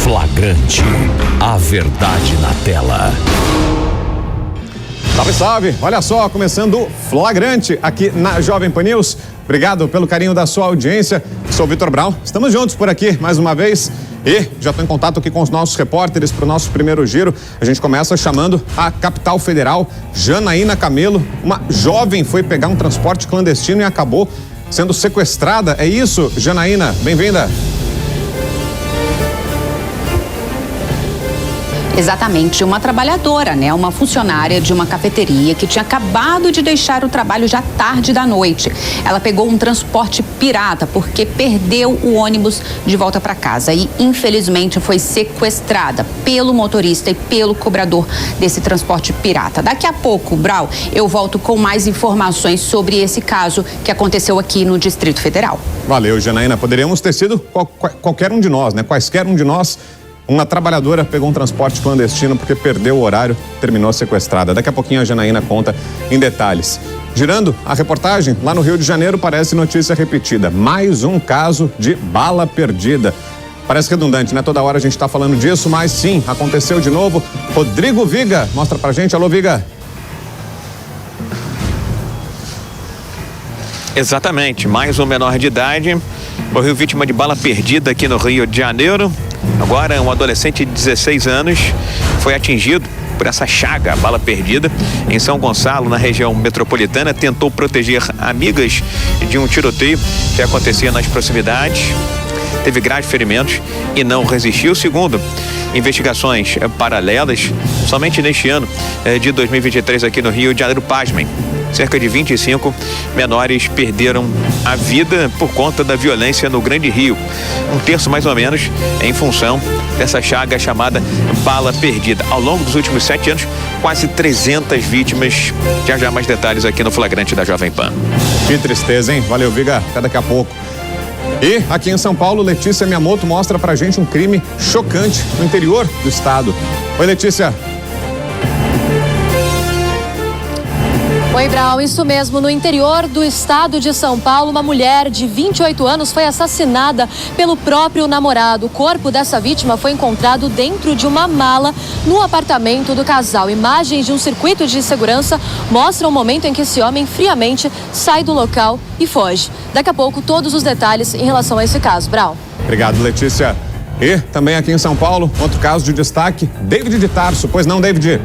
Flagrante, a verdade na tela. Salve, salve! Olha só, começando o Flagrante aqui na Jovem Pan News. Obrigado pelo carinho da sua audiência. Sou o Vitor Brown. Estamos juntos por aqui mais uma vez. E já estou em contato aqui com os nossos repórteres para o nosso primeiro giro. A gente começa chamando a capital federal, Janaína Camelo. Uma jovem foi pegar um transporte clandestino e acabou sendo sequestrada. É isso, Janaína? Bem-vinda. Exatamente, uma trabalhadora, né? Uma funcionária de uma cafeteria que tinha acabado de deixar o trabalho já tarde da noite. Ela pegou um transporte pirata porque perdeu o ônibus de volta para casa e, infelizmente, foi sequestrada pelo motorista e pelo cobrador desse transporte pirata. Daqui a pouco, Brau, eu volto com mais informações sobre esse caso que aconteceu aqui no Distrito Federal. Valeu, Janaína. Poderíamos ter sido qualquer um de nós, né? Quaisquer um de nós. Uma trabalhadora pegou um transporte clandestino porque perdeu o horário, terminou sequestrada. Daqui a pouquinho a Janaína conta em detalhes. Girando a reportagem, lá no Rio de Janeiro parece notícia repetida. Mais um caso de bala perdida. Parece redundante, né? Toda hora a gente está falando disso, mas sim, aconteceu de novo. Rodrigo Viga, mostra pra gente. Alô, Viga. Exatamente, mais um menor de idade morreu vítima de bala perdida aqui no Rio de Janeiro. Agora, um adolescente de 16 anos foi atingido por essa chaga, a bala perdida, em São Gonçalo, na região metropolitana. Tentou proteger amigas de um tiroteio que acontecia nas proximidades. Teve graves ferimentos e não resistiu. Segundo investigações paralelas, somente neste ano de 2023 aqui no Rio de Janeiro, pasmem, cerca de 25 menores perderam a vida por conta da violência no Grande Rio. Um terço, mais ou menos, em função dessa chaga chamada bala perdida. Ao longo dos últimos 7 anos, quase 300 vítimas. Já mais detalhes aqui no Flagrante da Jovem Pan. Que tristeza, hein? Valeu, Viga. Até daqui a pouco. E aqui em São Paulo, Letícia Miyamoto mostra pra gente um crime chocante no interior do estado. Oi, Letícia. Oi, Brau, isso mesmo. No interior do estado de São Paulo, uma mulher de 28 anos foi assassinada pelo próprio namorado. O corpo dessa vítima foi encontrado dentro de uma mala no apartamento do casal. Imagens de um circuito de segurança mostram o momento em que esse homem friamente sai do local e foge. Daqui a pouco, todos os detalhes em relação a esse caso. Brau. Obrigado, Letícia. E também aqui em São Paulo, outro caso de destaque, David de Tarso. Pois não, David?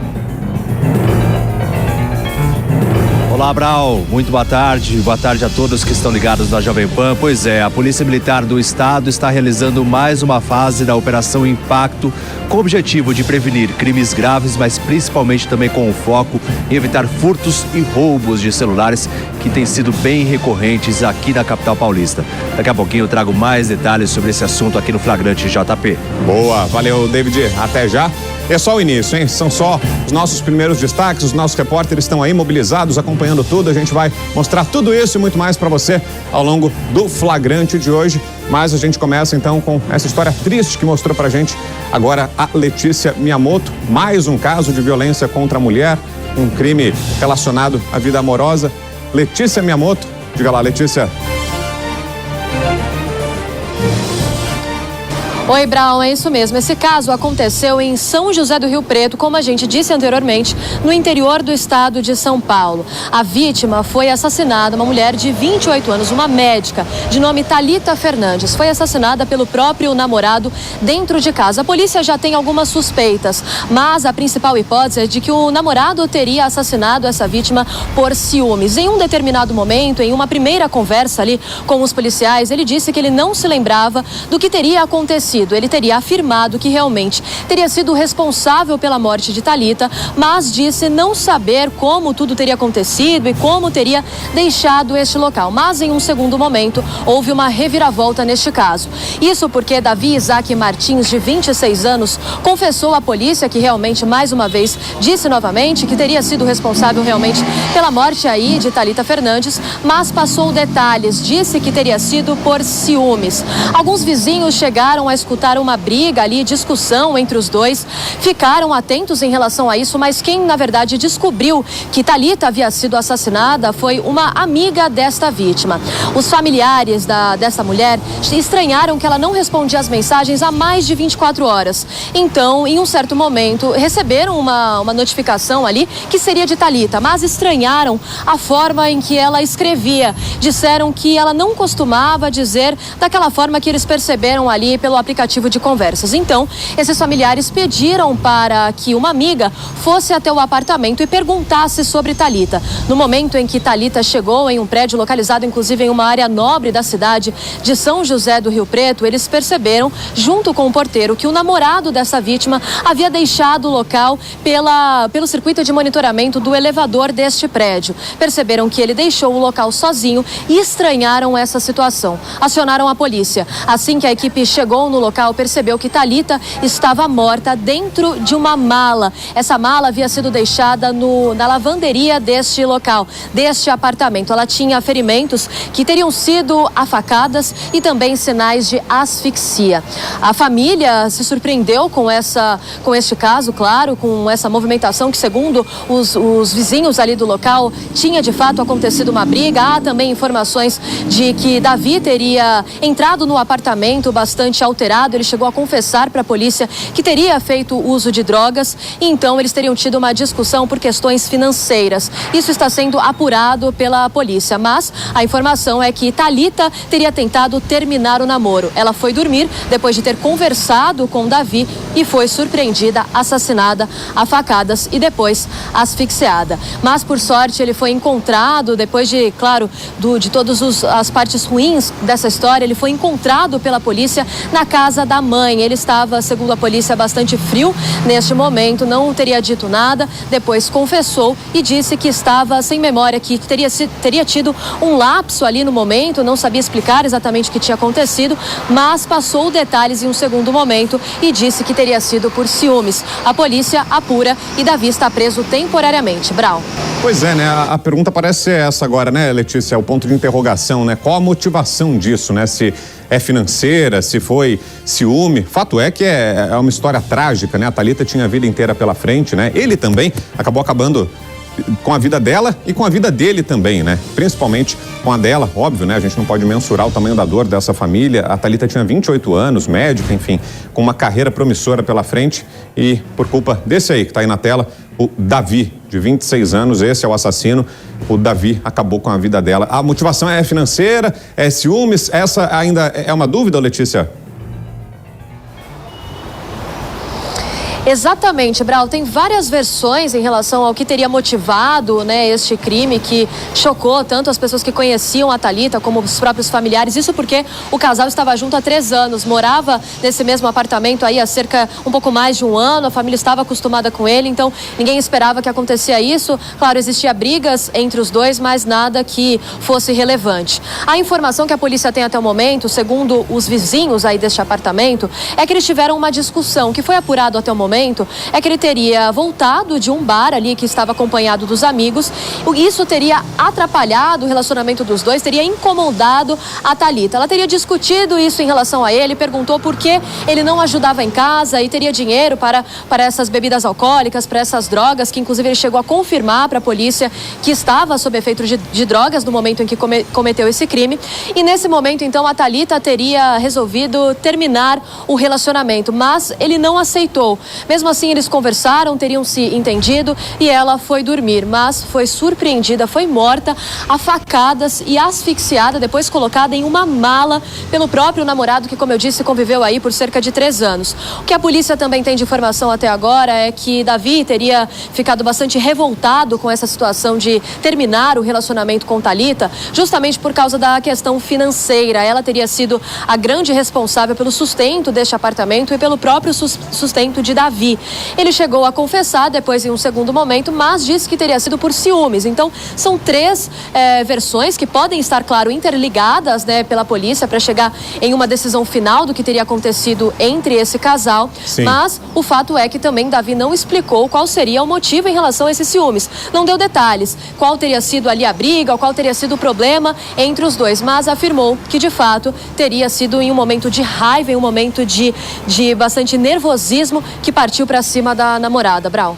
Olá, Brau. Muito boa tarde. Boa tarde a todos que estão ligados na Jovem Pan. Pois é, a Polícia Militar do Estado está realizando mais uma fase da Operação Impacto com o objetivo de prevenir crimes graves, mas principalmente também com o foco em evitar furtos e roubos de celulares que têm sido bem recorrentes aqui na capital paulista. Daqui a pouquinho eu trago mais detalhes sobre esse assunto aqui no Flagrante JP. Boa, valeu, David. Até já. É só o início, hein? São só os nossos primeiros destaques, os nossos repórteres estão aí mobilizados, acompanhando tudo. A gente vai mostrar tudo isso e muito mais para você ao longo do Flagrante de hoje. Mas a gente começa então com essa história triste que mostrou pra gente agora a Letícia Miyamoto. Mais um caso de violência contra a mulher, um crime relacionado à vida amorosa. Letícia Miyamoto, diga lá, Letícia. Oi, Brau, é isso mesmo. Esse caso aconteceu em São José do Rio Preto, como a gente disse anteriormente, no interior do estado de São Paulo. A vítima foi assassinada, uma mulher de 28 anos, uma médica, de nome Thalita Fernandes. Foi assassinada pelo próprio namorado dentro de casa. A polícia já tem algumas suspeitas, mas a principal hipótese é de que o namorado teria assassinado essa vítima por ciúmes. Em um determinado momento, em uma primeira conversa ali com os policiais, ele disse que ele não se lembrava do que teria acontecido. Ele teria afirmado que realmente teria sido responsável pela morte de Thalita, mas disse não saber como tudo teria acontecido e como teria deixado este local. Mas em um segundo momento houve uma reviravolta neste caso. Isso porque Davi Isaac Martins, de 26 anos, confessou à polícia que realmente, mais uma vez, disse novamente que teria sido responsável realmente pela morte aí de Thalita Fernandes, mas passou detalhes, disse que teria sido por ciúmes. Alguns vizinhos chegaram a escutar escutaram uma briga ali, discussão entre os dois, ficaram atentos em relação a isso, mas quem na verdade descobriu que Thalita havia sido assassinada foi uma amiga desta vítima. Os familiares dessa mulher estranharam que ela não respondia às mensagens há mais de 24 horas. Então, em um certo momento, receberam uma notificação ali que seria de Thalita, mas estranharam a forma em que ela escrevia. Disseram que ela não costumava dizer daquela forma que eles perceberam ali pelo aplicativo de conversas. Então, esses familiares pediram para que uma amiga fosse até o apartamento e perguntasse sobre Thalita. No momento em que Thalita chegou em um prédio localizado, inclusive, em uma área nobre da cidade de São José do Rio Preto, eles perceberam, junto com o porteiro, que o namorado dessa vítima havia deixado o local pelo circuito de monitoramento do elevador deste prédio. Perceberam que ele deixou o local sozinho e estranharam essa situação. Acionaram a polícia. Assim que a equipe chegou no local, percebeu que Thalita estava morta dentro de uma mala. Essa mala havia sido deixada na lavanderia deste local, deste apartamento. Ela tinha ferimentos que teriam sido a facadas e também sinais de asfixia. A família se surpreendeu com este caso, claro, com essa movimentação que, segundo os vizinhos ali do local, tinha de fato acontecido uma briga. Há também informações de que Davi teria entrado no apartamento bastante alterado. Ele chegou a confessar para a polícia que teria feito uso de drogas e então eles teriam tido uma discussão por questões financeiras. Isso está sendo apurado pela polícia, mas a informação é que Thalita teria tentado terminar o namoro. Ela foi dormir depois de ter conversado com Davi e foi surpreendida, assassinada a facadas e depois asfixiada. Mas, por sorte, ele foi encontrado depois de, claro, de todas as partes ruins dessa história, ele foi encontrado pela polícia na casa da mãe. Ele estava, segundo a polícia, bastante frio neste momento, não teria dito nada, depois confessou e disse que estava sem memória, que teria tido um lapso ali no momento, não sabia explicar exatamente o que tinha acontecido, mas passou detalhes em um segundo momento e disse que teria sido por ciúmes. A polícia apura e Davi está preso temporariamente. Brau. Pois é, né? A pergunta parece ser essa agora, né, Letícia? É o ponto de interrogação, né? Qual a motivação disso, né? Se é financeira, se foi ciúme. Fato é que é uma história trágica, né? A Thalita tinha a vida inteira pela frente, né? Ele também acabou acabando com a vida dela e com a vida dele também, né? Principalmente com a dela, óbvio, né? A gente não pode mensurar o tamanho da dor dessa família. A Thalita tinha 28 anos, médica, enfim, com uma carreira promissora pela frente e por culpa desse aí que tá aí na tela, o Davi, de 26 anos, esse é o assassino. O Davi acabou com a vida dela. A motivação é financeira, é ciúmes? Essa ainda é uma dúvida, Letícia? Exatamente, Brau. Tem várias versões em relação ao que teria motivado, né, este crime que chocou tanto as pessoas que conheciam a Thalita como os próprios familiares. Isso porque o casal estava junto há 3 anos, morava nesse mesmo apartamento aí há um pouco mais de um ano. A família estava acostumada com ele, então ninguém esperava que acontecia isso. Claro, existia brigas entre os dois, mas nada que fosse relevante. A informação que a polícia tem até o momento, segundo os vizinhos aí deste apartamento, é que eles tiveram uma discussão que foi apurado até o momento. É que ele teria voltado de um bar ali que estava acompanhado dos amigos. Isso teria atrapalhado o relacionamento dos dois, teria incomodado a Thalita. Ela teria discutido isso em relação a ele, perguntou por que ele não ajudava em casa e teria dinheiro para essas bebidas alcoólicas, para essas drogas, que inclusive ele chegou a confirmar para a polícia que estava sob efeito de drogas no momento em que cometeu esse crime. E nesse momento, então, a Thalita teria resolvido terminar o relacionamento, mas ele não aceitou. Mesmo assim, eles conversaram, teriam se entendido e ela foi dormir, mas foi surpreendida, foi morta a facadas e asfixiada, depois colocada em uma mala pelo próprio namorado que, como eu disse, conviveu aí por cerca de 3 anos. O que a polícia também tem de informação até agora é que Davi teria ficado bastante revoltado com essa situação de terminar o relacionamento com Thalita, justamente por causa da questão financeira. Ela teria sido a grande responsável pelo sustento deste apartamento e pelo próprio sustento de Davi. Davi. Ele chegou a confessar depois em um segundo momento, mas disse que teria sido por ciúmes. Então, são três versões que podem estar, claro, interligadas, né, pela polícia para chegar em uma decisão final do que teria acontecido entre esse casal. Sim. Mas o fato é que também Davi não explicou qual seria o motivo em relação a esses ciúmes. Não deu detalhes, qual teria sido ali a briga, qual teria sido o problema entre os dois, mas afirmou que de fato teria sido em um momento de raiva, em um momento de bastante nervosismo que partiu para cima da namorada, Brau.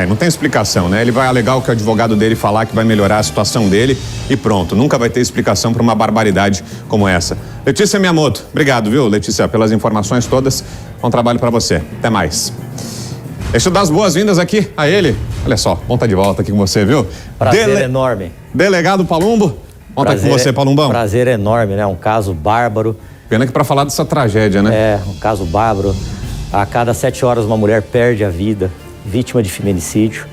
Não tem explicação, né? Ele vai alegar o que o advogado dele falar que vai melhorar a situação dele e pronto. Nunca vai ter explicação para uma barbaridade como essa. Letícia Miyamoto, obrigado, viu, Letícia, pelas informações todas. Bom trabalho para você. Até mais. Deixa eu dar as boas-vindas aqui a ele. Olha só, bom estar de volta aqui com você, viu? Prazer enorme. Delegado Palumbo, bom estar com você, Palumbão. Prazer enorme, né? Um caso bárbaro. Pena que para falar dessa tragédia, né? É, um caso bárbaro. A cada 7 horas uma mulher perde a vida, vítima de feminicídio.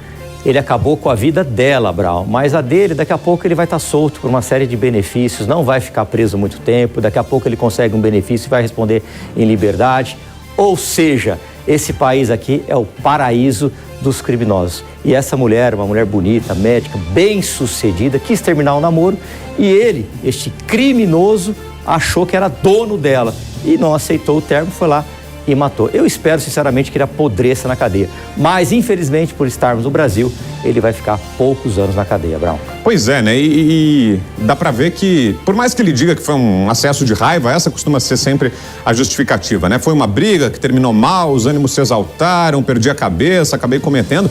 Ele acabou com a vida dela, Brau, mas a dele, daqui a pouco ele vai estar solto por uma série de benefícios, não vai ficar preso muito tempo, daqui a pouco ele consegue um benefício e vai responder em liberdade. Ou seja, esse país aqui é o paraíso dos criminosos. E essa mulher, uma mulher bonita, médica, bem-sucedida, quis terminar o namoro e ele, este criminoso, achou que era dono dela e não aceitou o termo, foi lá e matou. Eu espero, sinceramente, que ele apodreça na cadeia. Mas, infelizmente, por estarmos no Brasil, ele vai ficar poucos anos na cadeia, Brau. Pois é, né? E dá pra ver que, por mais que ele diga que foi um acesso de raiva, essa costuma ser sempre a justificativa, né? Foi uma briga que terminou mal, os ânimos se exaltaram, perdi a cabeça, acabei cometendo.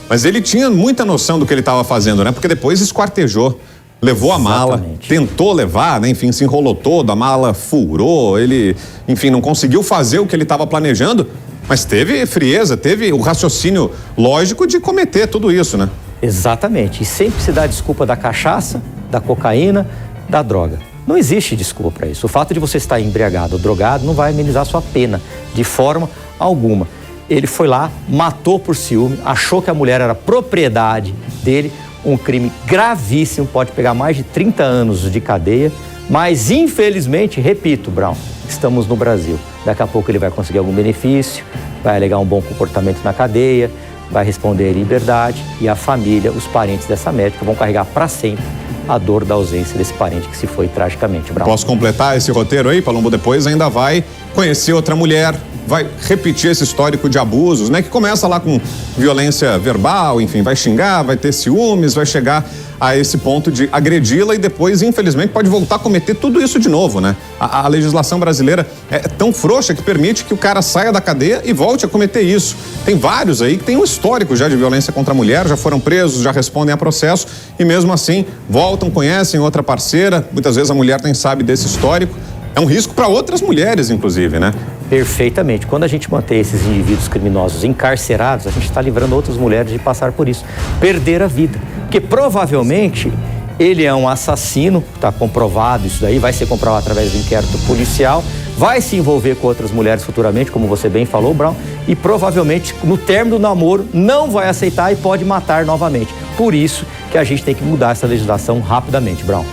Mas ele tinha muita noção do que ele estava fazendo, né? Porque depois esquartejou. Levou a mala, tentou levar, né? Enfim, se enrolou todo, a mala furou, ele, enfim, não conseguiu fazer o que ele estava planejando, mas teve frieza, teve o raciocínio lógico de cometer tudo isso, né? Exatamente, e sempre se dá desculpa da cachaça, da cocaína, da droga. Não existe desculpa para isso. O fato de você estar embriagado ou drogado não vai amenizar sua pena de forma alguma. Ele foi lá, matou por ciúme, achou que a mulher era propriedade dele, um crime gravíssimo, pode pegar mais de 30 anos de cadeia, mas infelizmente, repito, Brau, estamos no Brasil. Daqui a pouco ele vai conseguir algum benefício, vai alegar um bom comportamento na cadeia, vai responder em liberdade e a família, os parentes dessa médica vão carregar para sempre a dor da ausência desse parente que se foi tragicamente, Brau. Posso completar esse roteiro aí, Palumbo? Depois ainda vai conhecer outra mulher, vai repetir esse histórico de abusos, né? Que começa lá com violência verbal, enfim, vai xingar, vai ter ciúmes, vai chegar a esse ponto de agredi-la e depois, infelizmente, pode voltar a cometer tudo isso de novo, né? A legislação brasileira é tão frouxa que permite que o cara saia da cadeia e volte a cometer isso. Tem vários aí que tem um histórico já de violência contra a mulher, já foram presos, já respondem a processo e mesmo assim voltam, conhecem outra parceira, muitas vezes a mulher nem sabe desse histórico. É um risco para outras mulheres, inclusive, né? Perfeitamente. Quando a gente mantém esses indivíduos criminosos encarcerados, a gente está livrando outras mulheres de passar por isso. Perder a vida. Porque provavelmente ele é um assassino, está comprovado isso daí, vai ser comprovado através do inquérito policial, vai se envolver com outras mulheres futuramente, como você bem falou, Brau, e provavelmente no término do namoro não vai aceitar e pode matar novamente. Por isso que a gente tem que mudar essa legislação rapidamente, Brau.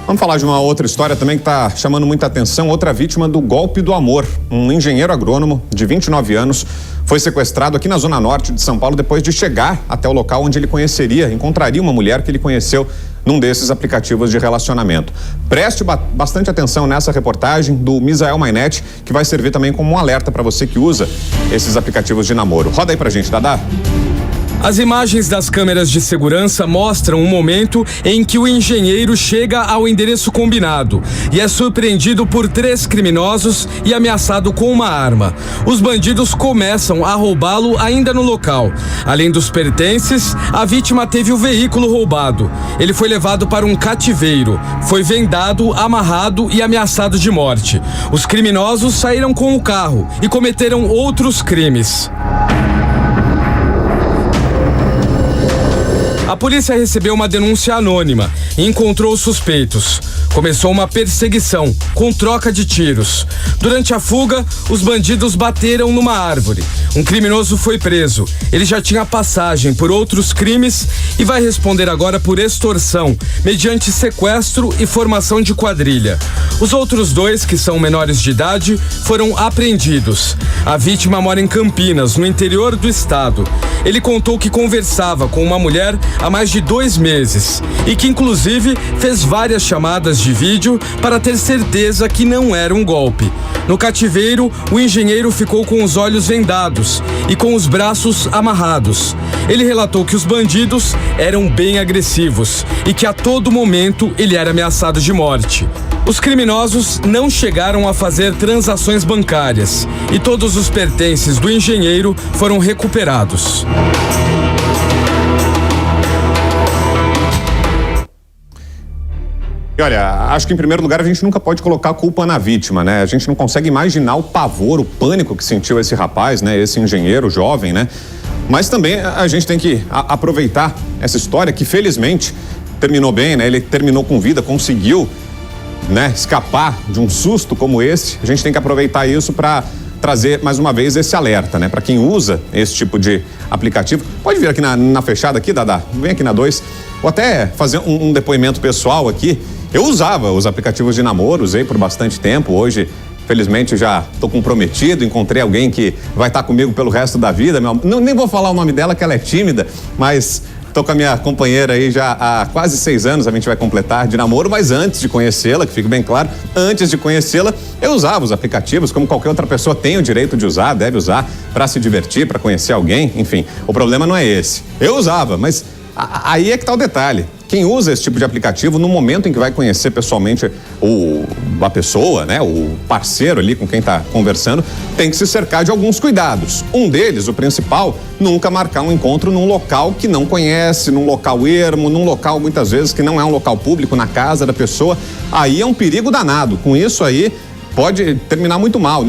Vamos falar de uma outra história também que está chamando muita atenção. Outra vítima do golpe do amor. Um engenheiro agrônomo de 29 anos foi sequestrado aqui na Zona Norte de São Paulo depois de chegar até o local onde ele encontraria uma mulher que ele conheceu num desses aplicativos de relacionamento. Preste bastante atenção nessa reportagem do Misael Mainetti, que vai servir também como um alerta para você que usa esses aplicativos de namoro. Roda aí pra gente, Dadá. As imagens das câmeras de segurança mostram um momento em que o engenheiro chega ao endereço combinado e é surpreendido por 3 criminosos e ameaçado com uma arma. Os bandidos começam a roubá-lo ainda no local. Além dos pertences, a vítima teve o veículo roubado. Ele foi levado para um cativeiro, foi vendado, amarrado e ameaçado de morte. Os criminosos saíram com o carro e cometeram outros crimes. A polícia recebeu uma denúncia anônima e encontrou os suspeitos. Começou uma perseguição com troca de tiros. Durante a fuga, os bandidos bateram numa árvore. Um criminoso foi preso. Ele já tinha passagem por outros crimes e vai responder agora por extorsão, mediante sequestro e formação de quadrilha. Os outros dois, que são menores de idade, foram apreendidos. A vítima mora em Campinas, no interior do estado. Ele contou que conversava com uma mulher há mais de 2 meses e que, inclusive, fez várias chamadas de vídeo para ter certeza que não era um golpe. No cativeiro, o engenheiro ficou com os olhos vendados e com os braços amarrados. Ele relatou que os bandidos eram bem agressivos e que a todo momento ele era ameaçado de morte. Os criminosos não chegaram a fazer transações bancárias e todos os pertences do engenheiro foram recuperados. E olha, acho que em primeiro lugar a gente nunca pode colocar a culpa na vítima, né? A gente não consegue imaginar o pavor, o pânico que sentiu esse rapaz, né? Esse engenheiro jovem, né? Mas também a gente tem que aproveitar essa história que felizmente terminou bem, né? Ele terminou com vida, conseguiu, né, escapar de um susto como esse. A gente tem que aproveitar isso para trazer mais uma vez esse alerta, né? Para quem usa esse tipo de aplicativo. Pode vir aqui na fechada aqui, Dadá. Vem aqui na 2. Vou até fazer um depoimento pessoal aqui. Eu usava os aplicativos de namoro, usei por bastante tempo. Hoje, felizmente, já estou comprometido, encontrei alguém que vai estar comigo pelo resto da vida. Nem vou falar o nome dela, que ela é tímida, mas estou com a minha companheira aí já há quase 6 anos, a gente vai completar de namoro, mas antes de conhecê-la, que fique bem claro, antes de conhecê-la, eu usava os aplicativos como qualquer outra pessoa tem o direito de usar, deve usar para se divertir, para conhecer alguém, enfim. O problema não é esse. Eu usava, mas aí é que está o detalhe. Quem usa esse tipo de aplicativo, no momento em que vai conhecer pessoalmente a pessoa, né, o parceiro ali com quem está conversando, tem que se cercar de alguns cuidados. Um deles, o principal, nunca marcar um encontro num local que não conhece, num local ermo, num local muitas vezes que não é um local público, na casa da pessoa. Aí é um perigo danado. Com isso aí, pode terminar muito mal.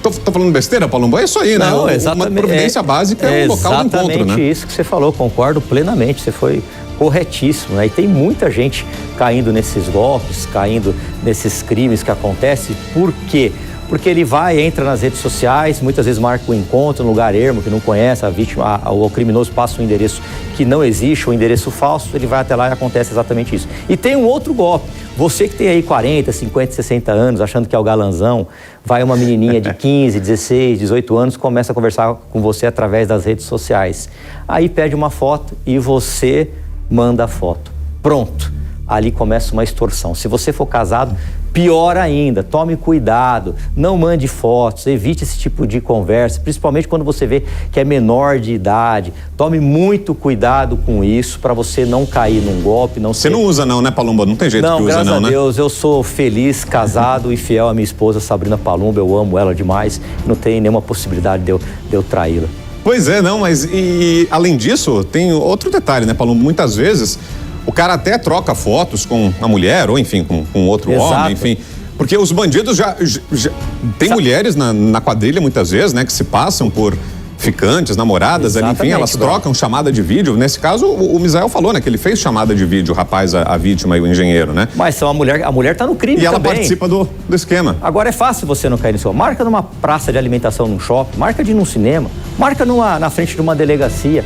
Tô falando besteira, Palumbo? É isso aí, né? Não, exatamente. Uma providência básica é um local do encontro, né? Exatamente isso que você falou, concordo plenamente, você foi corretíssimo, né? E tem muita gente caindo nesses golpes, caindo nesses crimes que acontecem. Por quê? Porque ele entra nas redes sociais, muitas vezes marca um encontro no lugar ermo, que não conhece, a vítima, o criminoso passa um endereço que não existe, um endereço falso, ele vai até lá e acontece exatamente isso. E tem um outro golpe. Você que tem aí 40, 50, 60 anos, achando que é o galanzão, vai uma menininha de 15, 16, 18 anos, começa a conversar com você através das redes sociais. Aí pede uma foto e você manda a foto. Pronto. Ali começa uma extorsão. Se você for casado, pior ainda. Tome cuidado. Não mande fotos. Evite esse tipo de conversa, principalmente quando você vê que é menor de idade. Tome muito cuidado com isso para você não cair num golpe. Você não usa não, né, Palumbo? Não tem jeito que usa não, né? Graças a Deus, eu sou feliz, casado e fiel à minha esposa, Sabrina Palumbo. Eu amo ela demais. Não tem nenhuma possibilidade de eu traí-la. Pois é, não, mas e além disso, tem outro detalhe, né, Palumbo? Muitas vezes o cara até troca fotos com a mulher, ou enfim, com outro homem, enfim. Porque os bandidos já tem mulheres na quadrilha muitas vezes, né, que se passam por ficantes, namoradas, ali, enfim, elas trocam chamada de vídeo. Nesse caso, o Misael falou, né, que ele fez chamada de vídeo, o rapaz, a vítima e o engenheiro, né? Mas a mulher tá no crime também. E ela participa do esquema. Agora é fácil você não cair nisso. Marca numa praça de alimentação, num shopping, marca de ir num cinema, marca na frente de uma delegacia.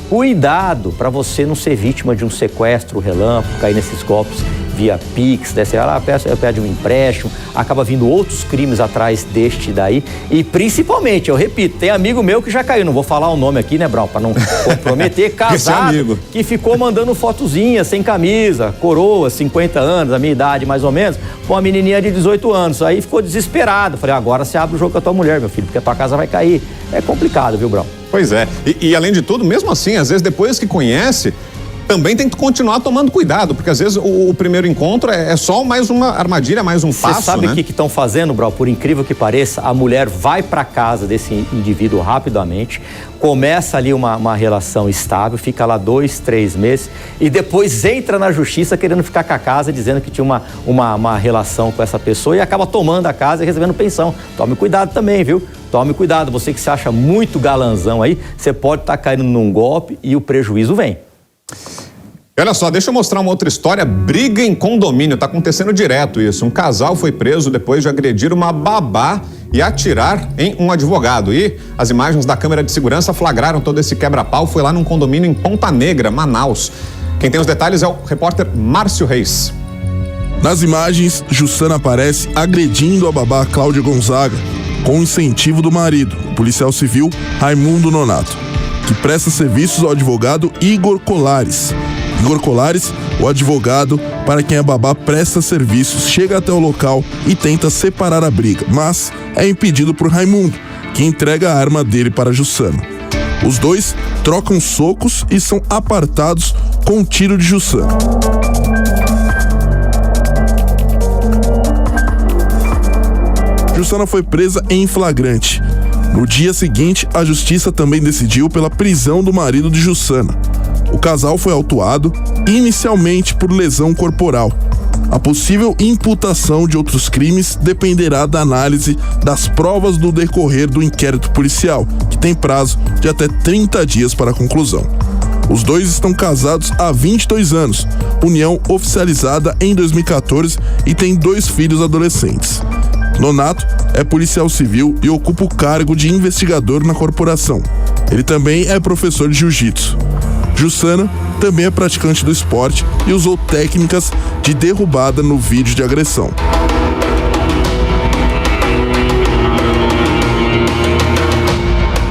Cuidado para você não ser vítima de um sequestro relâmpago, cair nesses golpes via Pix, né? Você vai lá, pede um empréstimo, acaba vindo outros crimes atrás deste daí. E principalmente, eu repito, tem amigo meu que já caiu, não vou falar o nome aqui, né, Brau, para não comprometer, casado, que ficou mandando fotozinha, sem camisa, coroa, 50 anos, a minha idade mais ou menos, com uma menininha de 18 anos. Aí ficou desesperado. Falei, agora você abre o jogo com a tua mulher, meu filho, porque a tua casa vai cair. É complicado, viu, Brau? Pois é. E além de tudo, mesmo assim, às vezes depois que conhece, também tem que continuar tomando cuidado, porque às vezes o primeiro encontro é só mais uma armadilha, mais um passo, né? Você sabe o que estão fazendo, Brau? Por incrível que pareça, a mulher vai para casa desse indivíduo rapidamente, começa ali uma relação estável, fica lá 2, 3 meses e depois entra na justiça querendo ficar com a casa, dizendo que tinha uma relação com essa pessoa e acaba tomando a casa e recebendo pensão. Tome cuidado também, viu? Tome cuidado, você que se acha muito galanzão aí, você pode estar caindo num golpe e o prejuízo vem. Olha só, deixa eu mostrar uma outra história. Briga em condomínio, tá acontecendo direto isso. Um casal foi preso depois de agredir uma babá e atirar em um advogado. E as imagens da câmera de segurança flagraram todo esse quebra-pau. Foi lá num condomínio em Ponta Negra, Manaus. Quem tem os detalhes é o repórter Márcio Reis. Nas imagens, Jussana aparece agredindo a babá Cláudia Gonzaga, com incentivo do marido, o policial civil Raimundo Nonato, que presta serviços ao advogado Igor Colares. Igor Colares, o advogado para quem a babá presta serviços, chega até o local e tenta separar a briga, mas é impedido por Raimundo, que entrega a arma dele para Jussana. Os dois trocam socos e são apartados com um tiro de Jussana. Jussana foi presa em flagrante. No dia seguinte, a justiça também decidiu pela prisão do marido de Jussana. O casal foi autuado inicialmente por lesão corporal. A possível imputação de outros crimes dependerá da análise das provas do decorrer do inquérito policial, que tem prazo de até 30 dias para a conclusão. Os dois estão casados há 22 anos, união oficializada em 2014, e têm 2 filhos adolescentes. Nonato é policial civil e ocupa o cargo de investigador na corporação. Ele também é professor de jiu-jitsu. Jussana também é praticante do esporte e usou técnicas de derrubada no vídeo de agressão.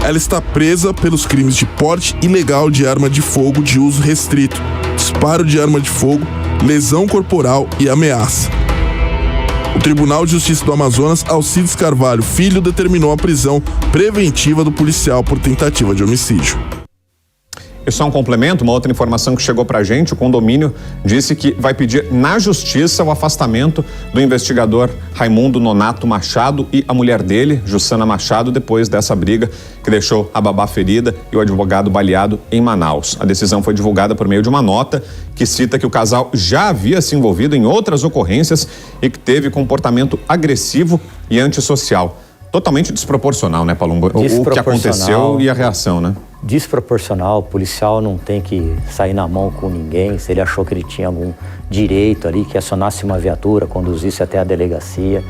Ela está presa pelos crimes de porte ilegal de arma de fogo de uso restrito, disparo de arma de fogo, lesão corporal e ameaça. O Tribunal de Justiça do Amazonas, Alcides Carvalho Filho, determinou a prisão preventiva do policial por tentativa de homicídio. E só um complemento, uma outra informação que chegou pra gente: o condomínio disse que vai pedir na justiça o afastamento do investigador Raimundo Nonato Machado e a mulher dele, Jussana Machado, depois dessa briga que deixou a babá ferida e o advogado baleado em Manaus. A decisão foi divulgada por meio de uma nota que cita que o casal já havia se envolvido em outras ocorrências e que teve comportamento agressivo e antissocial. Totalmente desproporcional, né, Palumbo? O que aconteceu e a reação, né? Desproporcional, o policial não tem que sair na mão com ninguém. Se ele achou que ele tinha algum direito ali, que acionasse uma viatura, conduzisse até a delegacia.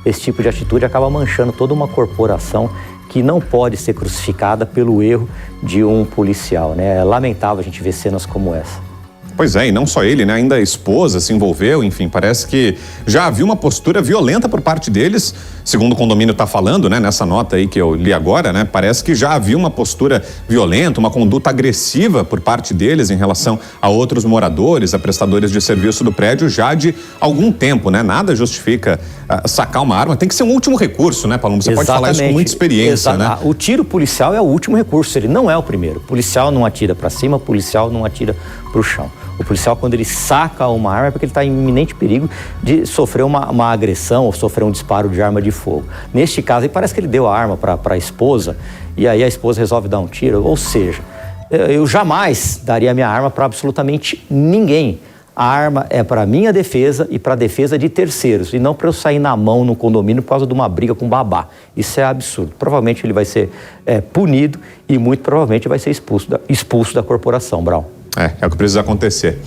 Esse tipo de atitude acaba manchando toda uma corporação que não pode ser crucificada pelo erro de um policial, né? É lamentável a gente ver cenas como essa. Pois é, e não só ele, né? Ainda a esposa se envolveu, enfim, parece que já havia uma postura violenta por parte deles, segundo o condomínio está falando, né? Nessa nota aí que eu li agora, né? Parece que já havia uma postura violenta, uma conduta agressiva por parte deles em relação a outros moradores, a prestadores de serviço do prédio já de algum tempo, né? Nada justifica sacar uma arma, tem que ser um último recurso, né, Palumbo? Você pode falar isso com muita experiência, né? O tiro policial é o último recurso, ele não é o primeiro. O policial não atira para cima, o policial não atira para o chão. O policial, quando ele saca uma arma, é porque ele está em iminente perigo de sofrer uma agressão ou sofrer um disparo de arma de fogo. Neste caso, parece que ele deu a arma para a esposa e aí a esposa resolve dar um tiro. Ou seja, eu jamais daria a minha arma para absolutamente ninguém. A arma é para minha defesa e para a defesa de terceiros, e não para eu sair na mão no condomínio por causa de uma briga com babá. Isso é absurdo. Provavelmente ele vai ser punido e muito provavelmente vai ser expulso da corporação, Brau. É o que precisa acontecer.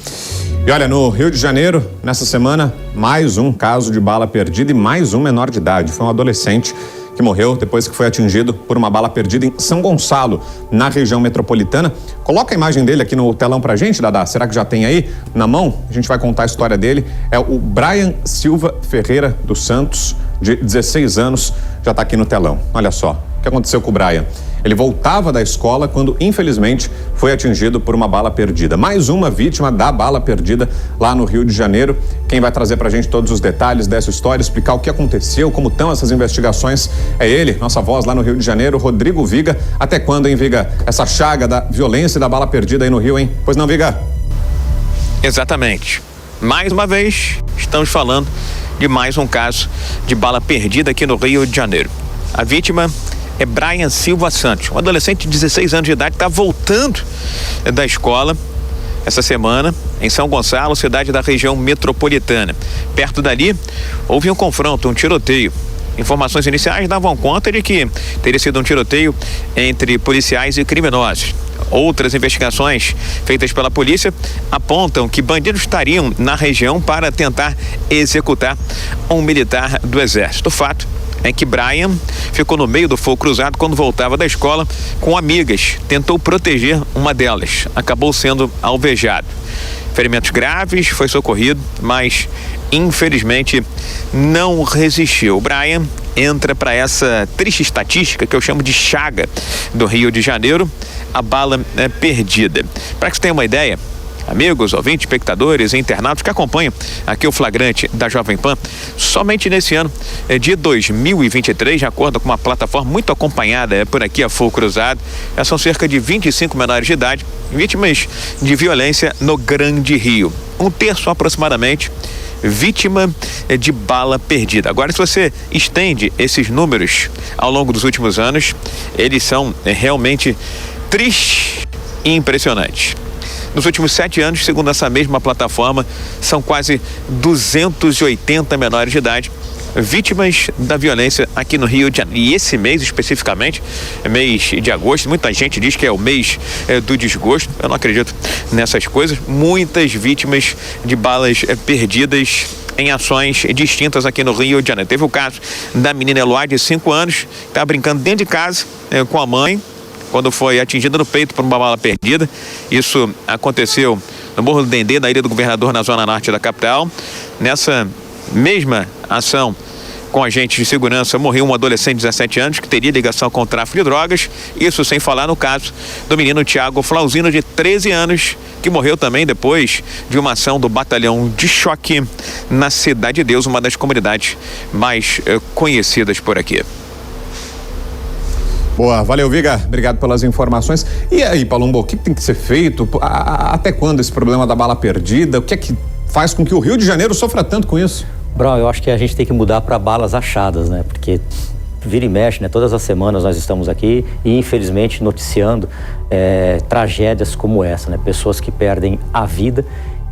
E olha, no Rio de Janeiro, nessa semana, mais um caso de bala perdida e mais um menor de idade. Foi um adolescente que morreu depois que foi atingido por uma bala perdida em São Gonçalo, na região metropolitana. Coloca a imagem dele aqui no telão pra gente, Dadá. Será que já tem aí na mão? A gente vai contar a história dele. É o Brian Silva Ferreira dos Santos, de 16 anos, já tá aqui no telão. Olha só o que aconteceu com o Brian. Ele voltava da escola quando, infelizmente, foi atingido por uma bala perdida. Mais uma vítima da bala perdida lá no Rio de Janeiro. Quem vai trazer pra gente todos os detalhes dessa história, explicar o que aconteceu, como estão essas investigações, é ele, nossa voz lá no Rio de Janeiro, Rodrigo Viga. Até quando, hein, Viga? Essa chaga da violência e da bala perdida aí no Rio, hein? Pois não, Viga? Exatamente. Mais uma vez, estamos falando de mais um caso de bala perdida aqui no Rio de Janeiro. A vítima é Brian Silva Santos, um adolescente de 16 anos de idade, está voltando da escola essa semana em São Gonçalo, cidade da região metropolitana. Perto dali, houve um confronto, um tiroteio. informações iniciais davam conta de que teria sido um tiroteio entre policiais e criminosos. Outras investigações feitas pela polícia apontam que bandidos estariam na região para tentar executar um militar do Exército. O fato é que Brian ficou no meio do fogo cruzado quando voltava da escola com amigas. Tentou proteger uma delas. Acabou sendo alvejado. Ferimentos graves, foi socorrido, mas infelizmente não resistiu. O Brian entra para essa triste estatística que eu chamo de chaga do Rio de Janeiro, a bala perdida. Para que você tenha uma ideia, amigos, ouvintes, espectadores e internautas que acompanham aqui o flagrante da Jovem Pan, somente nesse ano de 2023, de acordo com uma plataforma muito acompanhada por aqui, a Fogo Cruzado, já são cerca de 25 menores de idade vítimas de violência no Grande Rio. Um terço aproximadamente vítima de bala perdida. Agora, se você estende esses números ao longo dos últimos anos, eles são realmente tristes e impressionantes. Nos últimos 7 anos, segundo essa mesma plataforma, são quase 280 menores de idade vítimas da violência aqui no Rio de Janeiro. E esse mês especificamente, mês de agosto, muita gente diz que é o mês do desgosto. Eu não acredito nessas coisas. Muitas vítimas de balas perdidas em ações distintas aqui no Rio de Janeiro. Teve o caso da menina Eloá, de 5 anos, que estava brincando dentro de casa com a mãe, quando foi atingida no peito por uma bala perdida. Isso aconteceu no Morro do Dendê, na Ilha do Governador, na zona norte da capital. Nessa mesma ação com agentes de segurança, morreu um adolescente de 17 anos que teria ligação com o tráfico de drogas. Isso sem falar no caso do menino Thiago Flauzino, de 13 anos, que morreu também depois de uma ação do Batalhão de Choque na Cidade de Deus, uma das comunidades mais conhecidas por aqui. Boa, valeu, Viga, obrigado pelas informações. E aí, Palumbo, o que tem que ser feito? Até quando esse problema da bala perdida? O que é que faz com que o Rio de Janeiro sofra tanto com isso? Brau, eu acho que a gente tem que mudar para balas achadas, né? Porque vira e mexe, né? Todas as semanas nós estamos aqui e, infelizmente, noticiando tragédias como essa, né? Pessoas que perdem a vida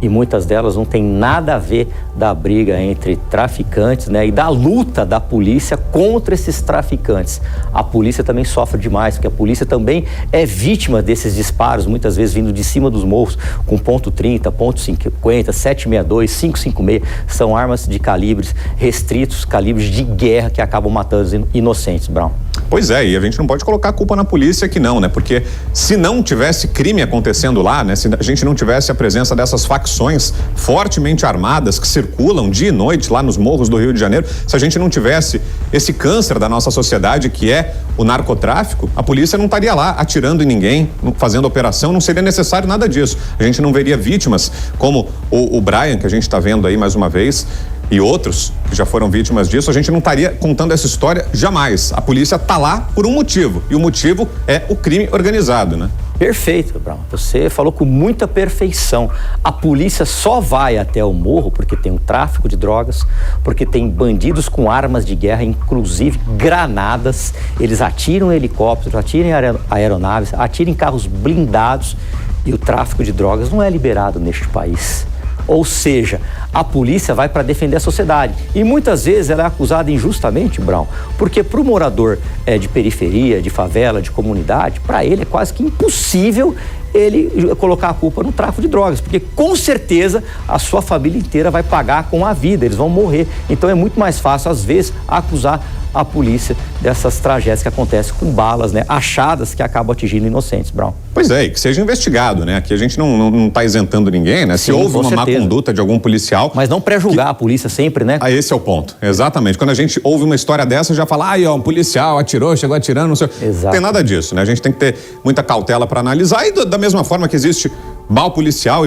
e muitas delas não tem nada a ver da briga entre traficantes, né, e da luta da polícia contra esses traficantes. A polícia também sofre demais, porque a polícia também é vítima desses disparos, muitas vezes vindo de cima dos morros, com .30, .50, 762, 556, são armas de calibres restritos, calibres de guerra que acabam matando os inocentes, Brown. Pois é, e a gente não pode colocar a culpa na polícia aqui não, né? Porque se não tivesse crime acontecendo lá, né? Se a gente não tivesse a presença dessas facções fortemente armadas que circulam dia e noite lá nos morros do Rio de Janeiro, se a gente não tivesse esse câncer da nossa sociedade que é o narcotráfico, a polícia não estaria lá atirando em ninguém, fazendo operação, não seria necessário nada disso. A gente não veria vítimas como o Brian, que a gente está vendo aí mais uma vez, e outros que já foram vítimas disso. A gente não estaria contando essa história jamais. A polícia está lá por um motivo, e o motivo é o crime organizado, né? Perfeito, Brown. Você falou com muita perfeição. A polícia só vai até o morro porque tem um tráfico de drogas, porque tem bandidos com armas de guerra, inclusive granadas. Eles atiram em helicópteros, atiram em aeronaves, atiram em carros blindados, e o tráfico de drogas não é liberado neste país. Ou seja, a polícia vai para defender a sociedade. E muitas vezes ela é acusada injustamente, Brown, porque para o morador de periferia, de favela, de comunidade, para ele é quase que impossível ele colocar a culpa no tráfico de drogas, porque com certeza a sua família inteira vai pagar com a vida, eles vão morrer. Então é muito mais fácil, às vezes, acusar a polícia dessas tragédias que acontecem com balas, né, achadas, que acabam atingindo inocentes, Brown. Pois é, e que seja investigado, né? Aqui a gente não está isentando ninguém, né? Se houve uma má conduta de algum policial... Mas não pré-julgar a polícia sempre, né? Esse é o ponto, exatamente. Quando a gente ouve uma história dessa, já fala, um policial atirou, chegou atirando, não sei... Exato. Não tem nada disso, né? A gente tem que ter muita cautela para analisar, e da mesma forma que existe mau policial,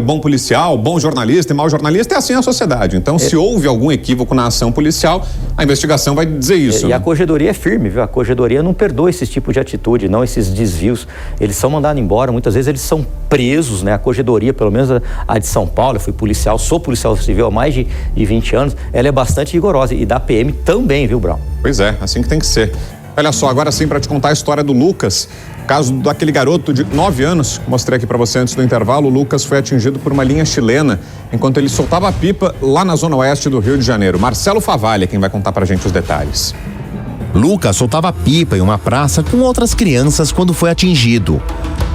bom jornalista e mau jornalista, é assim a sociedade. Então, se houve algum equívoco na ação policial, a investigação vai dizer isso. E a corregedoria é firme, viu? A corregedoria não perdoa esse tipo de atitude, não esses desvios. Eles são mandados embora, muitas vezes eles são presos, né? A corregedoria, pelo menos a de São Paulo, eu fui policial, sou policial civil há mais de 20 anos, ela é bastante rigorosa, e da PM também, viu, Brown? Pois é, assim que tem que ser. Olha só, agora sim, para te contar a história do Lucas, caso daquele garoto de 9 anos, mostrei aqui para você antes do intervalo. O Lucas foi atingido por uma linha chilena enquanto ele soltava a pipa lá na zona oeste do Rio de Janeiro. Marcelo Favalli é quem vai contar pra gente os detalhes. Lucas soltava pipa em uma praça com outras crianças quando foi atingido.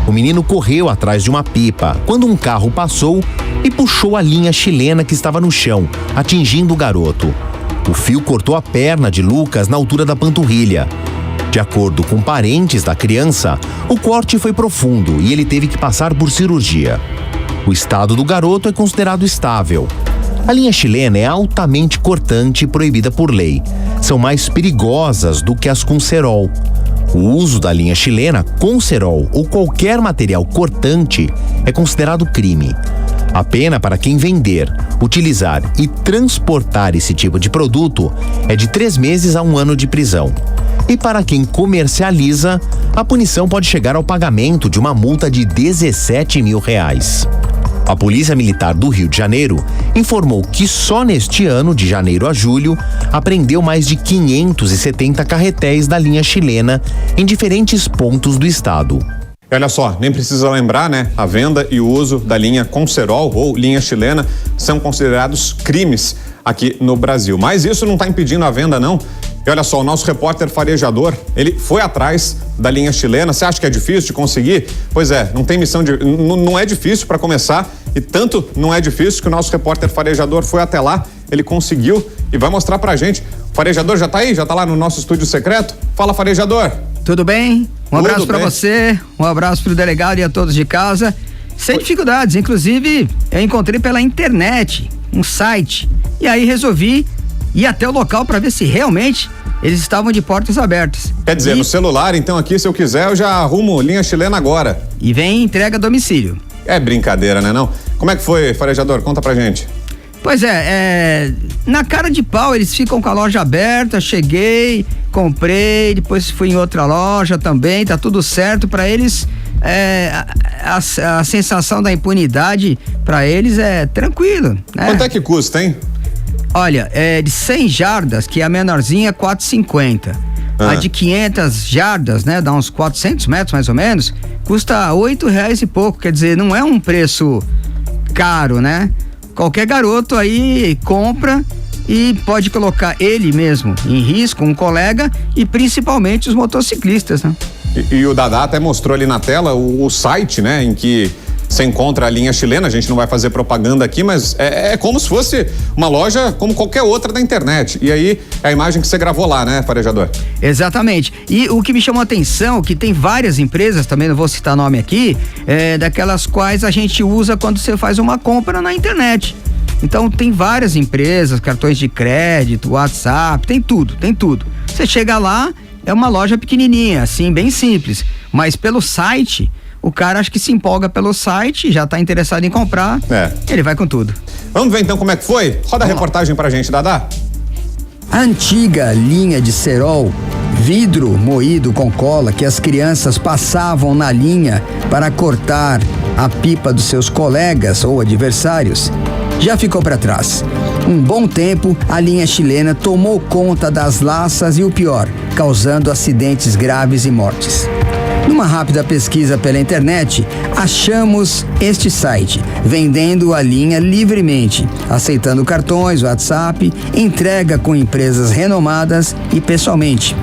O menino correu atrás de uma pipa quando um carro passou e puxou a linha chilena que estava no chão, atingindo o garoto. O fio cortou a perna de Lucas na altura da panturrilha. De acordo com parentes da criança, o corte foi profundo e ele teve que passar por cirurgia. O estado do garoto é considerado estável. A linha chilena é altamente cortante e proibida por lei. São mais perigosas do que as com cerol. O uso da linha chilena com cerol ou qualquer material cortante é considerado crime. A pena para quem vender, utilizar e transportar esse tipo de produto é de 3 meses a 1 ano de prisão. E para quem comercializa, a punição pode chegar ao pagamento de uma multa de R$17 mil. A Polícia Militar do Rio de Janeiro informou que só neste ano, de janeiro a julho, apreendeu mais de 570 carretéis da linha chilena em diferentes pontos do estado. E olha só, nem precisa lembrar, né? A venda e o uso da linha com cerol ou linha chilena são considerados crimes aqui no Brasil. Mas isso não está impedindo a venda, não. E olha só, o nosso repórter farejador, ele foi atrás da linha chilena. Você acha que é difícil de conseguir? Pois é, não tem missão de... Não é difícil para começar, e tanto não é difícil que o nosso repórter farejador foi até lá, ele conseguiu e vai mostrar pra gente. O farejador já tá aí? Já tá lá no nosso estúdio secreto? Fala, farejador! Tudo bem? Um abraço para você, um abraço pro delegado e a todos de casa. Sem dificuldades, inclusive eu encontrei pela internet um site e aí resolvi ir até o local para ver se realmente eles estavam de portas abertas. Quer dizer, no celular, então aqui, se eu quiser, eu já arrumo linha chilena agora. E vem entrega a domicílio. É brincadeira, né não? Como é que foi, farejador? Conta pra gente. Pois na cara de pau, eles ficam com a loja aberta, cheguei, comprei, depois fui em outra loja também, tá tudo certo pra eles. A sensação da impunidade pra eles é tranquilo, né? Quanto é que custa, hein? Olha, de 100 jardas, que é a menorzinha, 4,50. A de 500 jardas, né, dá uns 400 metros mais ou menos, custa R$8 e pouco, quer dizer, não é um preço caro, né? Qualquer garoto aí compra e pode colocar ele mesmo em risco, um colega e principalmente os motociclistas, né? E o Dadá até mostrou ali na tela o site, né, em que você encontra a linha chilena. A gente não vai fazer propaganda aqui, mas é como se fosse uma loja como qualquer outra da internet. E aí, é a imagem que você gravou lá, né, farejador? Exatamente. E o que me chamou a atenção, que tem várias empresas, também não vou citar nome aqui, daquelas quais a gente usa quando você faz uma compra na internet. Então, tem várias empresas, cartões de crédito, WhatsApp, tem tudo. Você chega lá, é uma loja pequenininha, assim, bem simples. Mas pelo site... O cara acho que se empolga pelo site, já tá interessado em comprar, ele vai com tudo. Vamos ver então como é que foi? Roda a reportagem pra gente, Dadá. A antiga linha de cerol, vidro moído com cola que as crianças passavam na linha para cortar a pipa dos seus colegas ou adversários, já ficou para trás. Um bom tempo, a linha chilena tomou conta das laças e o pior, causando acidentes graves e mortes. Numa rápida pesquisa pela internet, achamos este site, vendendo a linha livremente, aceitando cartões, WhatsApp, entrega com empresas renomadas e pessoalmente.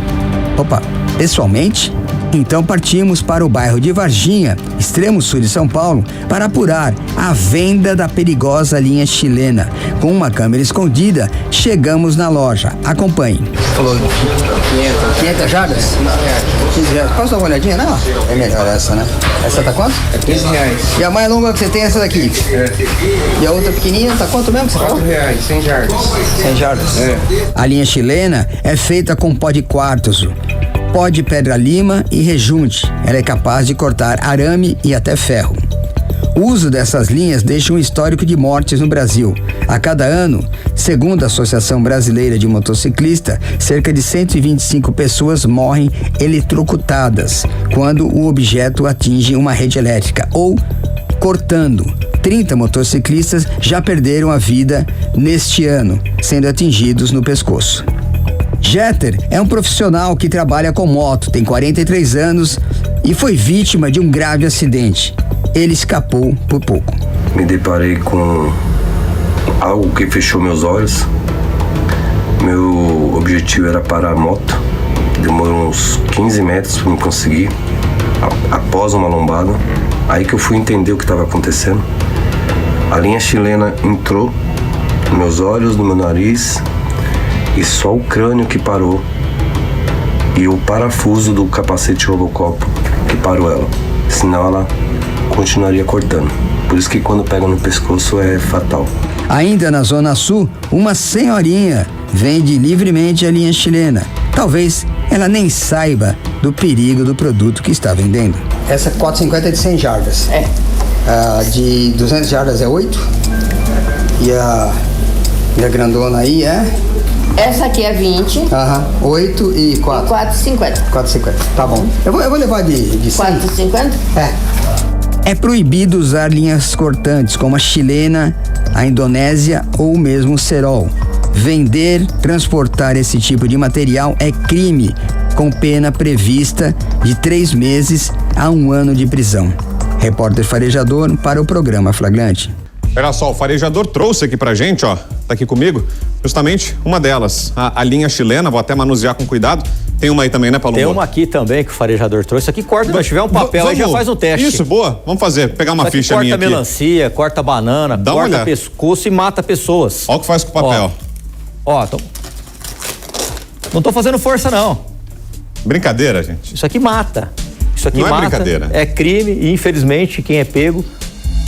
Opa, pessoalmente? Então partimos para o bairro de Varginha, extremo sul de São Paulo, para apurar a venda da perigosa linha chilena. Com uma câmera escondida, chegamos na loja. Acompanhe. Falou 500 jardas? 15 reais. Posso dar uma olhadinha, não? É melhor essa, né? Essa tá quanto? É 15 reais. E a mais longa que você tem é essa daqui? E a outra pequenininha tá quanto mesmo que você falou? 4 reais, 100 jardas. 100 jardas? A linha chilena é feita com pó de quartzo, pó de pedra-lima e rejunte. Ela é capaz de cortar arame e até ferro. O uso dessas linhas deixa um histórico de mortes no Brasil. A cada ano, segundo a Associação Brasileira de Motociclistas, cerca de 125 pessoas morrem eletrocutadas quando o objeto atinge uma rede elétrica ou cortando. 30 motociclistas já perderam a vida neste ano, sendo atingidos no pescoço. Jeter é um profissional que trabalha com moto, tem 43 anos e foi vítima de um grave acidente. Ele escapou por pouco. Me deparei com algo que fechou meus olhos. Meu objetivo era parar a moto Demorou uns 15 metros para me conseguir, após uma lombada. Aí que eu fui entender o que estava acontecendo. A linha chilena entrou nos meus olhos, no meu nariz, e só o crânio que parou. E o parafuso do capacete Robocop que parou ela. Senão ela continuaria cortando. Por isso que quando pega no pescoço é fatal. Ainda na Zona Sul, uma senhorinha vende livremente a linha chilena. Talvez ela nem saiba do perigo do produto que está vendendo. Essa 450 é de 100 jardas. De 200 jardas é 8. E a grandona aí é? Essa aqui é 20. 8 e 4. 4,50. 4,50. Tá bom. Eu vou levar de 100. 4,50? É proibido usar linhas cortantes como a chilena, a indonésia ou mesmo o cerol. Vender, transportar esse tipo de material é crime, com pena prevista de 3 meses a 1 ano de prisão. Repórter Farejador para o programa Flagrante. Olha só, o farejador trouxe aqui pra gente, ó, tá aqui comigo, justamente uma delas, a linha chilena, vou até manusear com cuidado. Tem uma aí também, né, Paulo? Tem uma aqui também que o farejador trouxe. Aqui corta, se tiver um papel aí já faz um teste. Isso, boa, vamos fazer, pegar uma ficha minha aqui. Corta melancia, corta banana, corta pescoço e mata pessoas. Olha o que faz com o papel. Não tô fazendo força, não. Brincadeira, gente. Isso aqui mata. Isso aqui não mata. É brincadeira. É crime e, infelizmente, quem é pego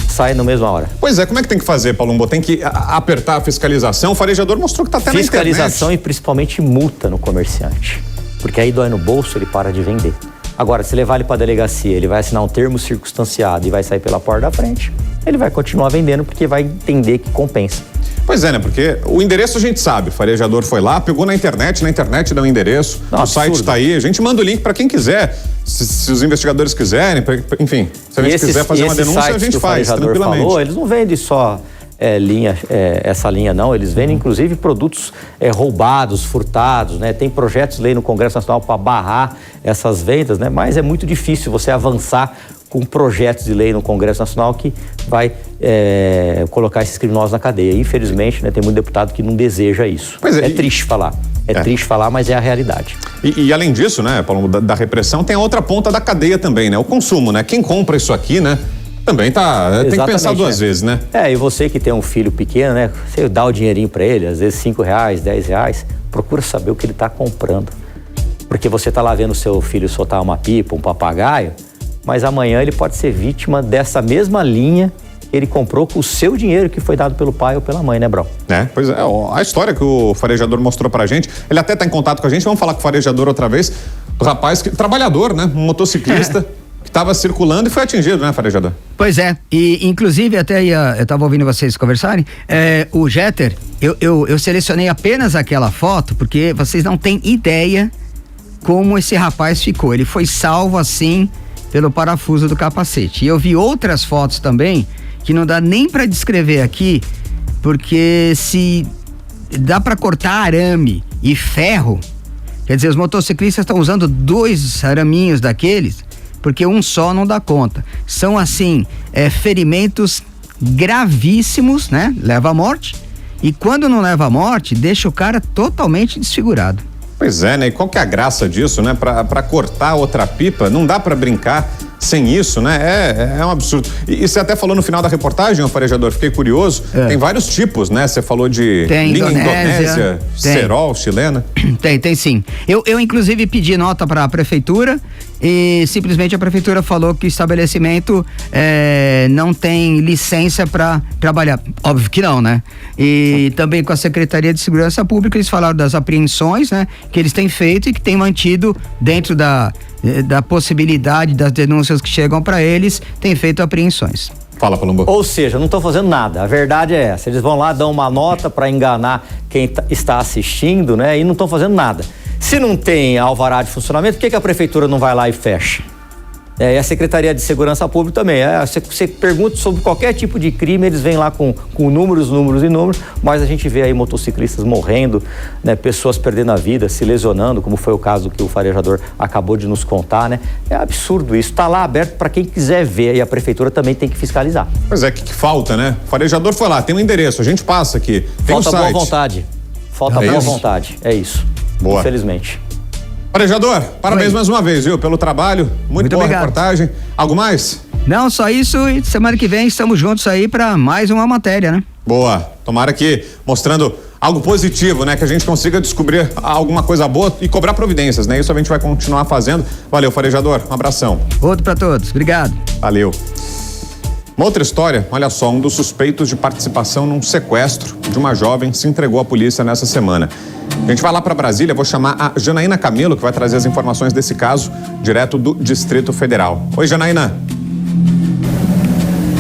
sai na mesma hora. Pois é, como é que tem que fazer, Palumbo? Tem que apertar a fiscalização? O farejador mostrou que tá até na internet. Fiscalização e principalmente multa no comerciante. Porque aí dói no bolso, ele para de vender. Agora, se levar ele para a delegacia, ele vai assinar um termo circunstanciado e vai sair pela porta da frente, ele vai continuar vendendo porque vai entender que compensa. Pois é, né? Porque o endereço a gente sabe, o farejador foi lá, pegou na internet dá um endereço, o site tá aí, a gente manda o link para quem quiser, se os investigadores quiserem, enfim, se a gente quiser fazer uma denúncia, a gente faz, tranquilamente. Falou, eles não vendem só essa linha não, eles vendem inclusive produtos roubados, furtados, né? Tem projetos de lei no Congresso Nacional para barrar essas vendas, né? Mas é muito difícil você avançar com projetos de lei no Congresso Nacional que vai colocar esses criminosos na cadeia. Infelizmente, né, tem muito deputado que não deseja isso. Pois é triste falar. Triste falar, mas é a realidade. E além disso, né, Paulo, da repressão, tem a outra ponta da cadeia também, né? O consumo, né? Quem compra isso aqui, né? Também tem que pensar duas vezes, né? E você que tem um filho pequeno, né? Você dá o dinheirinho para ele, às vezes R$5, R$10, procura saber o que ele está comprando. Porque você tá lá vendo o seu filho soltar uma pipa, um papagaio, mas amanhã ele pode ser vítima dessa mesma linha que ele comprou com o seu dinheiro que foi dado pelo pai ou pela mãe, né, Brau? Pois é, a história que o farejador mostrou pra gente, ele até tá em contato com a gente, vamos falar com o farejador outra vez, o rapaz, trabalhador, né, um motociclista que estava circulando e foi atingido, né, farejador? Pois é, e inclusive até eu tava ouvindo vocês conversarem, o Jeter, eu selecionei apenas aquela foto porque vocês não têm ideia como esse rapaz ficou, ele foi salvo assim pelo parafuso do capacete. E eu vi outras fotos também que não dá nem para descrever aqui, porque se dá para cortar arame e ferro, quer dizer, os motociclistas estão usando 2 araminhos daqueles, porque um só não dá conta. São assim, ferimentos gravíssimos, né? Leva à morte. E quando não leva à morte, deixa o cara totalmente desfigurado. Pois é, né? E qual que é a graça disso, né? Pra cortar outra pipa, não dá pra brincar sem isso, né? É um absurdo. E você até falou no final da reportagem, o farejador, fiquei curioso, tem vários tipos, né? Você falou de linha indonésia, cerol, chilena. Tem sim. Eu inclusive pedi nota para a prefeitura e simplesmente a prefeitura falou que o estabelecimento não tem licença para trabalhar. Óbvio que não, né? E também com a Secretaria de Segurança Pública eles falaram das apreensões, né? Que eles têm feito e que têm mantido dentro da possibilidade das denúncias que chegam para eles, tem feito apreensões. Fala, Palumbo. Ou seja, não estão fazendo nada. A verdade é essa. Eles vão lá, dão uma nota para enganar quem está assistindo, né? E não estão fazendo nada. Se não tem alvará de funcionamento, por que a prefeitura não vai lá e fecha? E a Secretaria de Segurança Pública também. Você pergunta sobre qualquer tipo de crime, eles vêm lá com números, mas a gente vê aí motociclistas morrendo, né, pessoas perdendo a vida, se lesionando, como foi o caso que o farejador acabou de nos contar, né? É absurdo isso. Está lá aberto para quem quiser ver e a prefeitura também tem que fiscalizar. Pois é, que falta, né? O farejador foi lá, tem um endereço, a gente passa aqui. Tem falta um site. Boa vontade. Falta boa vontade. É isso. Boa. Infelizmente. Farejador, parabéns mais uma vez, viu, pelo trabalho. Muito boa obrigado. Reportagem. Algo mais? Não, só isso, e semana que vem estamos juntos aí para mais uma matéria, né? Boa. Tomara que mostrando algo positivo, né? Que a gente consiga descobrir alguma coisa boa e cobrar providências, né? Isso a gente vai continuar fazendo. Valeu, Farejador. Um abração. Outro para todos. Obrigado. Valeu. Uma outra história, olha só, um dos suspeitos de participação num sequestro de uma jovem se entregou à polícia nessa semana. A gente vai lá para Brasília, vou chamar a Janaína Camilo, que vai trazer as informações desse caso, direto do Distrito Federal. Oi, Janaína.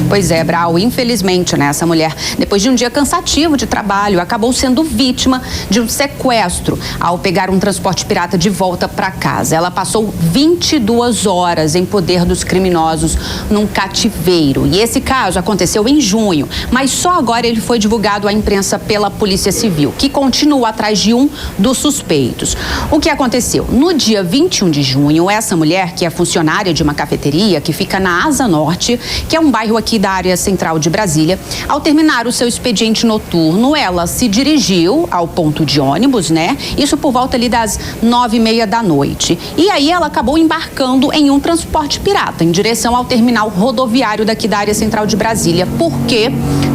Pois é, Brau, infelizmente, né, essa mulher, depois de um dia cansativo de trabalho, acabou sendo vítima de um sequestro ao pegar um transporte pirata de volta para casa. Ela passou 22 horas em poder dos criminosos num cativeiro. E esse caso aconteceu em junho, mas só agora ele foi divulgado à imprensa pela Polícia Civil, que continua atrás de um dos suspeitos. O que aconteceu? No dia 21 de junho, essa mulher, que é funcionária de uma cafeteria que fica na Asa Norte, que é um bairro aqui da área central de Brasília, ao terminar o seu expediente noturno, ela se dirigiu ao ponto de ônibus, né? Isso por volta ali das 9h30 da noite. E aí ela acabou embarcando em um transporte pirata em direção ao terminal rodoviário daqui da área central de Brasília, porque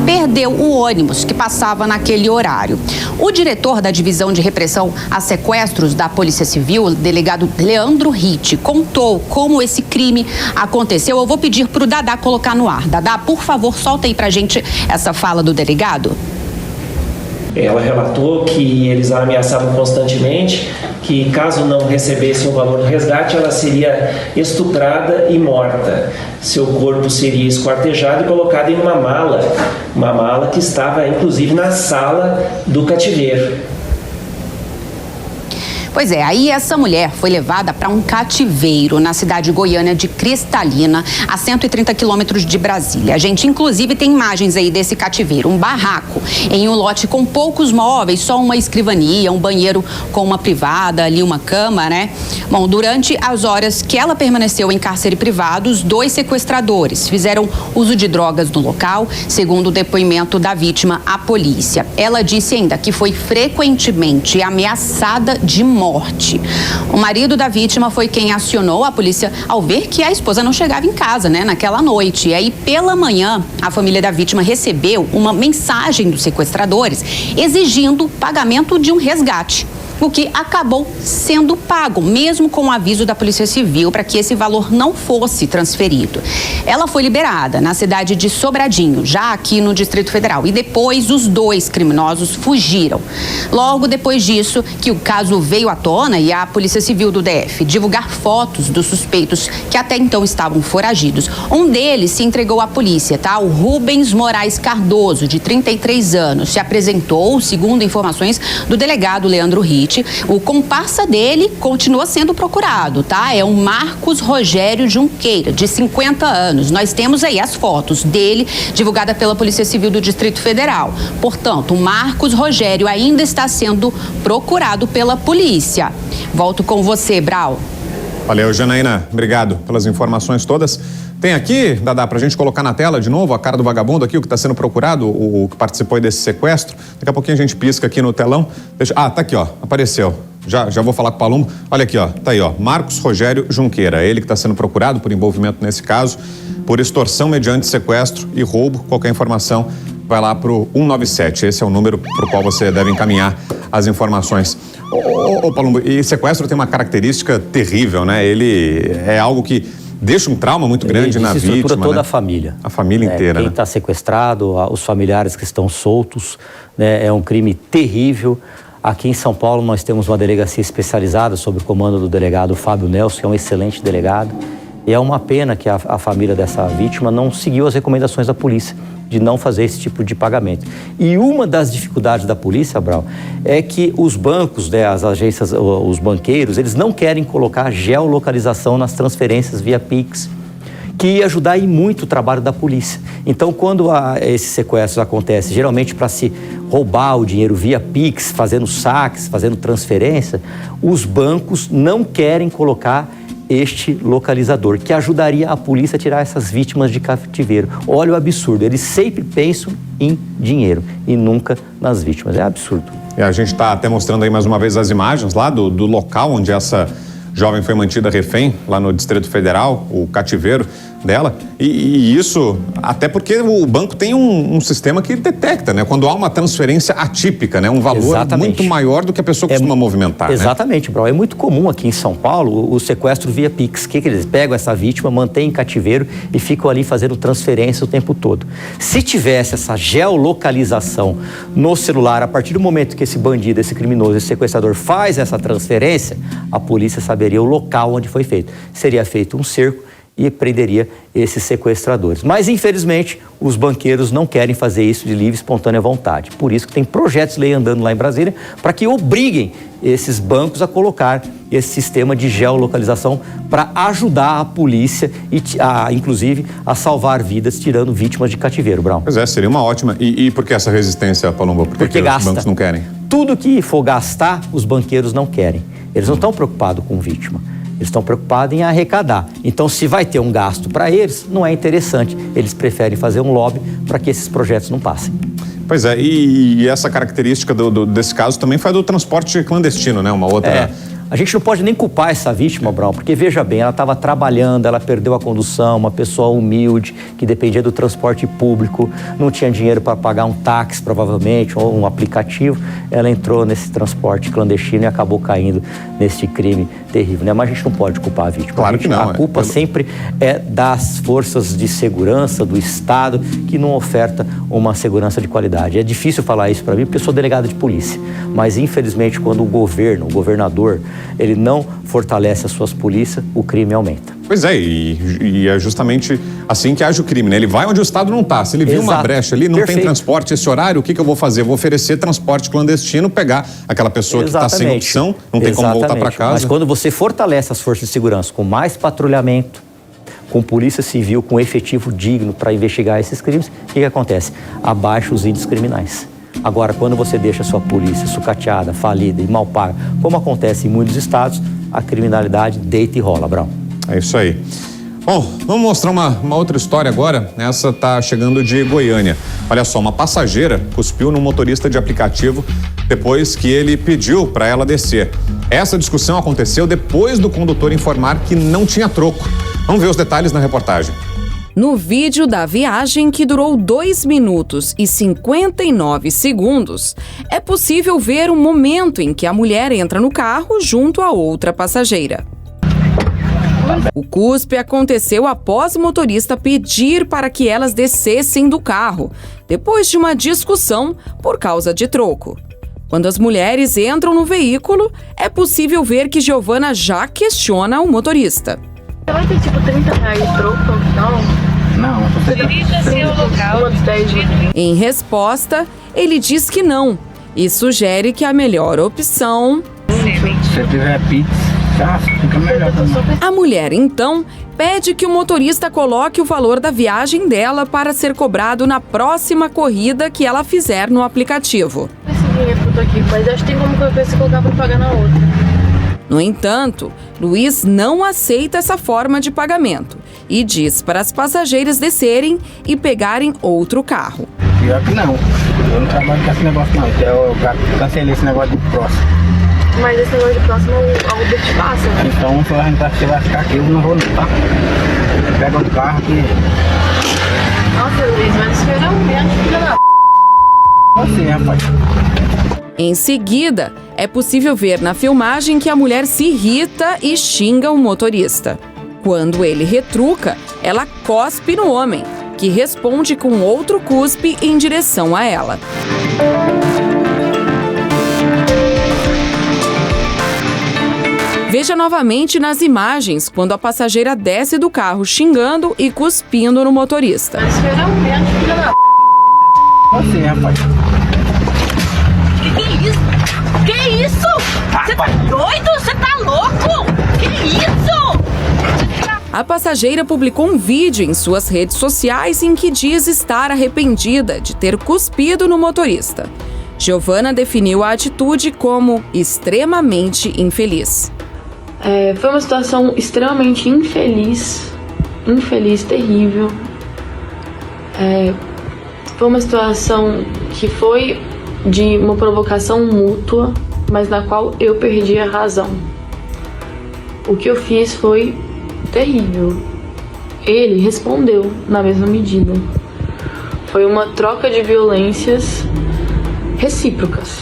perdeu o ônibus que passava naquele horário. O diretor da Divisão de Repressão a Sequestros da Polícia Civil, o delegado Leandro Ritt, contou como esse crime aconteceu. Eu vou pedir para o Dadá colocar no ar. Dadá, por favor, solta aí pra gente essa fala do delegado. Ela relatou que eles a ameaçavam constantemente, que caso não recebesse o valor do resgate, ela seria estuprada e morta. Seu corpo seria esquartejado e colocado em uma mala que estava inclusive na sala do cativeiro. Pois é, aí essa mulher foi levada para um cativeiro na cidade goiana de Cristalina, a 130 quilômetros de Brasília. A gente, inclusive, tem imagens aí desse cativeiro, um barraco em um lote com poucos móveis, só uma escrivania, um banheiro com uma privada, ali uma cama, né? Bom, durante as horas que ela permaneceu em cárcere privado, os 2 sequestradores fizeram uso de drogas no local, segundo o depoimento da vítima à polícia. Ela disse ainda que foi frequentemente ameaçada de morte. O marido da vítima foi quem acionou a polícia ao ver que a esposa não chegava em casa, né, naquela noite. E aí, pela manhã, a família da vítima recebeu uma mensagem dos sequestradores exigindo pagamento de um resgate, o que acabou sendo pago, mesmo com o aviso da Polícia Civil para que esse valor não fosse transferido. Ela foi liberada na cidade de Sobradinho, já aqui no Distrito Federal, e depois os 2 criminosos fugiram. Logo depois disso, que o caso veio à tona e a Polícia Civil do DF divulgar fotos dos suspeitos que até então estavam foragidos. Um deles se entregou à polícia, tá? O Rubens Moraes Cardoso, de 33 anos, se apresentou, segundo informações do delegado Leandro Ritt. O comparsa dele continua sendo procurado, tá? É o Marcos Rogério Junqueira, de 50 anos. Nós temos aí as fotos dele, divulgada pela Polícia Civil do Distrito Federal. Portanto, o Marcos Rogério ainda está sendo procurado pela polícia. Volto com você, Brau. Valeu, Janaína. Obrigado pelas informações todas. Tem aqui, Dadá, pra gente colocar na tela de novo a cara do vagabundo aqui, o que está sendo procurado, o que participou desse sequestro. Daqui a pouquinho a gente pisca aqui no telão. Ah, tá aqui, ó, apareceu. Já vou falar com o Palumbo. Olha aqui, ó, tá aí, ó, Marcos Rogério Junqueira. Ele que está sendo procurado por envolvimento nesse caso, por extorsão mediante sequestro e roubo. Qualquer informação vai lá pro 197. Esse é o número pro qual você deve encaminhar as informações. Ô, Palumbo, e sequestro tem uma característica terrível, né? Ele é algo que deixa um trauma muito grande na vítima. Estrutura toda, né? a família. A família inteira, Quem né? está sequestrado, os familiares que estão soltos, né? É um crime terrível. Aqui em São Paulo nós temos uma delegacia especializada sob o comando do delegado Fábio Nelson, que é um excelente delegado. E é uma pena que a família dessa vítima não seguiu as recomendações da polícia de não fazer esse tipo de pagamento. E uma das dificuldades da polícia, Brau, é que os bancos, né, as agências, os banqueiros, eles não querem colocar geolocalização nas transferências via Pix, que ia ajudar em muito o trabalho da polícia. Então, quando esses sequestros acontecem, geralmente para se roubar o dinheiro via Pix, fazendo saques, fazendo transferência, os bancos não querem colocar este localizador, que ajudaria a polícia a tirar essas vítimas de cativeiro. Olha o absurdo, eles sempre pensam em dinheiro e nunca nas vítimas. É absurdo. E a gente está até mostrando aí mais uma vez as imagens lá do local onde essa jovem foi mantida refém, lá no Distrito Federal, o cativeiro dela. E isso até porque o banco tem um sistema que detecta, né? Quando há uma transferência atípica, né? Um valor muito maior do que a pessoa costuma movimentar. Exatamente, Brau. É muito comum aqui em São Paulo o sequestro via Pix. O que eles pegam essa vítima, mantêm em cativeiro e ficam ali fazendo transferência o tempo todo. Se tivesse essa geolocalização no celular, a partir do momento que esse bandido, esse criminoso, esse sequestrador faz essa transferência, a polícia saberia o local onde foi feito. Seria feito um cerco e prenderia esses sequestradores. Mas, infelizmente, os banqueiros não querem fazer isso de livre e espontânea vontade. Por isso que tem projetos de lei andando lá em Brasília para que obriguem esses bancos a colocar esse sistema de geolocalização para ajudar a polícia e, inclusive, a salvar vidas, tirando vítimas de cativeiro, Brau. Pois é, seria uma ótima. E por que essa resistência, Palombo? Porque os bancos não querem? Tudo que for gastar, os banqueiros não querem. Eles não estão preocupados com vítima. Eles estão preocupados em arrecadar. Então, se vai ter um gasto para eles, não é interessante. Eles preferem fazer um lobby para que esses projetos não passem. Pois é, e essa característica desse caso também foi do transporte clandestino, né? Uma outra... A gente não pode nem culpar essa vítima, Brau, porque veja bem, ela estava trabalhando, ela perdeu a condução, uma pessoa humilde, que dependia do transporte público, não tinha dinheiro para pagar um táxi, provavelmente, ou um aplicativo. Ela entrou nesse transporte clandestino e acabou caindo nesse crime terrível, né? Mas a gente não pode culpar a vítima. Claro que não. A culpa sempre é das forças de segurança, do Estado, que não oferta uma segurança de qualidade. É difícil falar isso para mim, porque eu sou delegado de polícia. Mas, infelizmente, quando o governador, ele não fortalece as suas polícias, o crime aumenta. Pois é, e é justamente assim que age o crime, né? Ele vai onde o Estado não está. Se ele viu uma brecha ali, não tem transporte esse horário, o que eu vou fazer? Eu vou oferecer transporte clandestino, pegar aquela pessoa que está sem opção, não tem como voltar para casa. Mas quando você fortalece as forças de segurança com mais patrulhamento, com polícia civil, com efetivo digno para investigar esses crimes, o que acontece? Abaixa os índices criminais. Agora, quando você deixa a sua polícia sucateada, falida e mal paga, como acontece em muitos estados, a criminalidade deita e rola, Brau. É isso aí. Bom, vamos mostrar uma outra história agora. Essa tá chegando de Goiânia. Olha só, uma passageira cuspiu no motorista de aplicativo depois que ele pediu para ela descer. Essa discussão aconteceu depois do condutor informar que não tinha troco. Vamos ver os detalhes na reportagem. No vídeo da viagem, que durou 2 minutos e 59 segundos, é possível ver o momento em que a mulher entra no carro junto a outra passageira. O cuspe aconteceu após o motorista pedir para que elas descessem do carro, depois de uma discussão por causa de troco. Quando as mulheres entram no veículo, é possível ver que Giovana já questiona o motorista. Você vai ter tipo 30 reais de troco no final? Não. Dirija-se ao local. Em resposta, ele diz que não e sugere que a melhor opção... Se tiver pizza, tá, fica melhor também. A mulher, então, pede que o motorista coloque o valor da viagem dela para ser cobrado na próxima corrida que ela fizer no aplicativo. Esse dinheiro que eu tô aqui, mas acho que tem como ver se colocar para pagar na outra. No entanto, Luiz não aceita essa forma de pagamento e diz para as passageiras descerem e pegarem outro carro. Pior que não. Eu não trabalho com esse negócio não. Eu cancelei esse negócio de próximo. Mas esse negócio de próximo a Uber te passa, né? Então, se você vai ficar aqui, eu não vou não, tá? Pega um carro que... Nossa, Luiz, mas isso era um menos, filha da... Assim, rapaz. Em seguida, é possível ver na filmagem que a mulher se irrita e xinga o motorista. Quando ele retruca, ela cospe no homem, que responde com outro cuspe em direção a ela. Veja novamente nas imagens quando a passageira desce do carro xingando e cuspindo no motorista. Mas isso era um menos, filha da... Assim, rapaz. Que isso? Que isso? Você tá doido? Você tá louco? Que isso? A passageira publicou um vídeo em suas redes sociais em que diz estar arrependida de ter cuspido no motorista. Giovana definiu a atitude como extremamente infeliz. Foi uma situação extremamente infeliz, terrível. Foi uma situação que foi de uma provocação mútua, mas na qual eu perdi a razão. O que eu fiz foi terrível. Ele respondeu na mesma medida. Foi uma troca de violências recíprocas.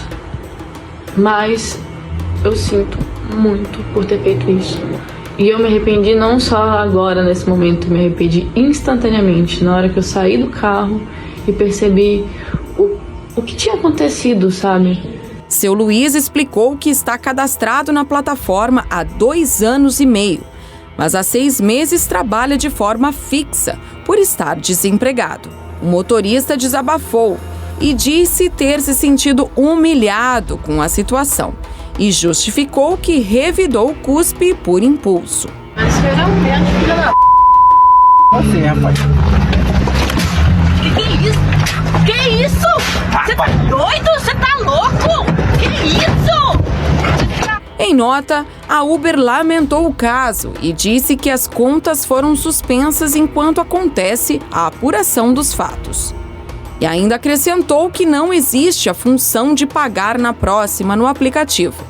Mas eu sinto muito por ter feito isso. E eu me arrependi não só agora, nesse momento, me arrependi instantaneamente, na hora que eu saí do carro e percebi o que tinha acontecido, sabe? Seu Luiz explicou que está cadastrado na plataforma há 2 anos e meio, mas há 6 meses trabalha de forma fixa por estar desempregado. O motorista desabafou e disse ter se sentido humilhado com a situação e justificou que revidou o cuspe por impulso. Mas geralmente, filha da Você, rapaz. Que isso? Que isso? Você tá doido? Você tá louco? Que isso? Em nota, a Uber lamentou o caso e disse que as contas foram suspensas enquanto acontece a apuração dos fatos. E ainda acrescentou que não existe a função de pagar na próxima no aplicativo.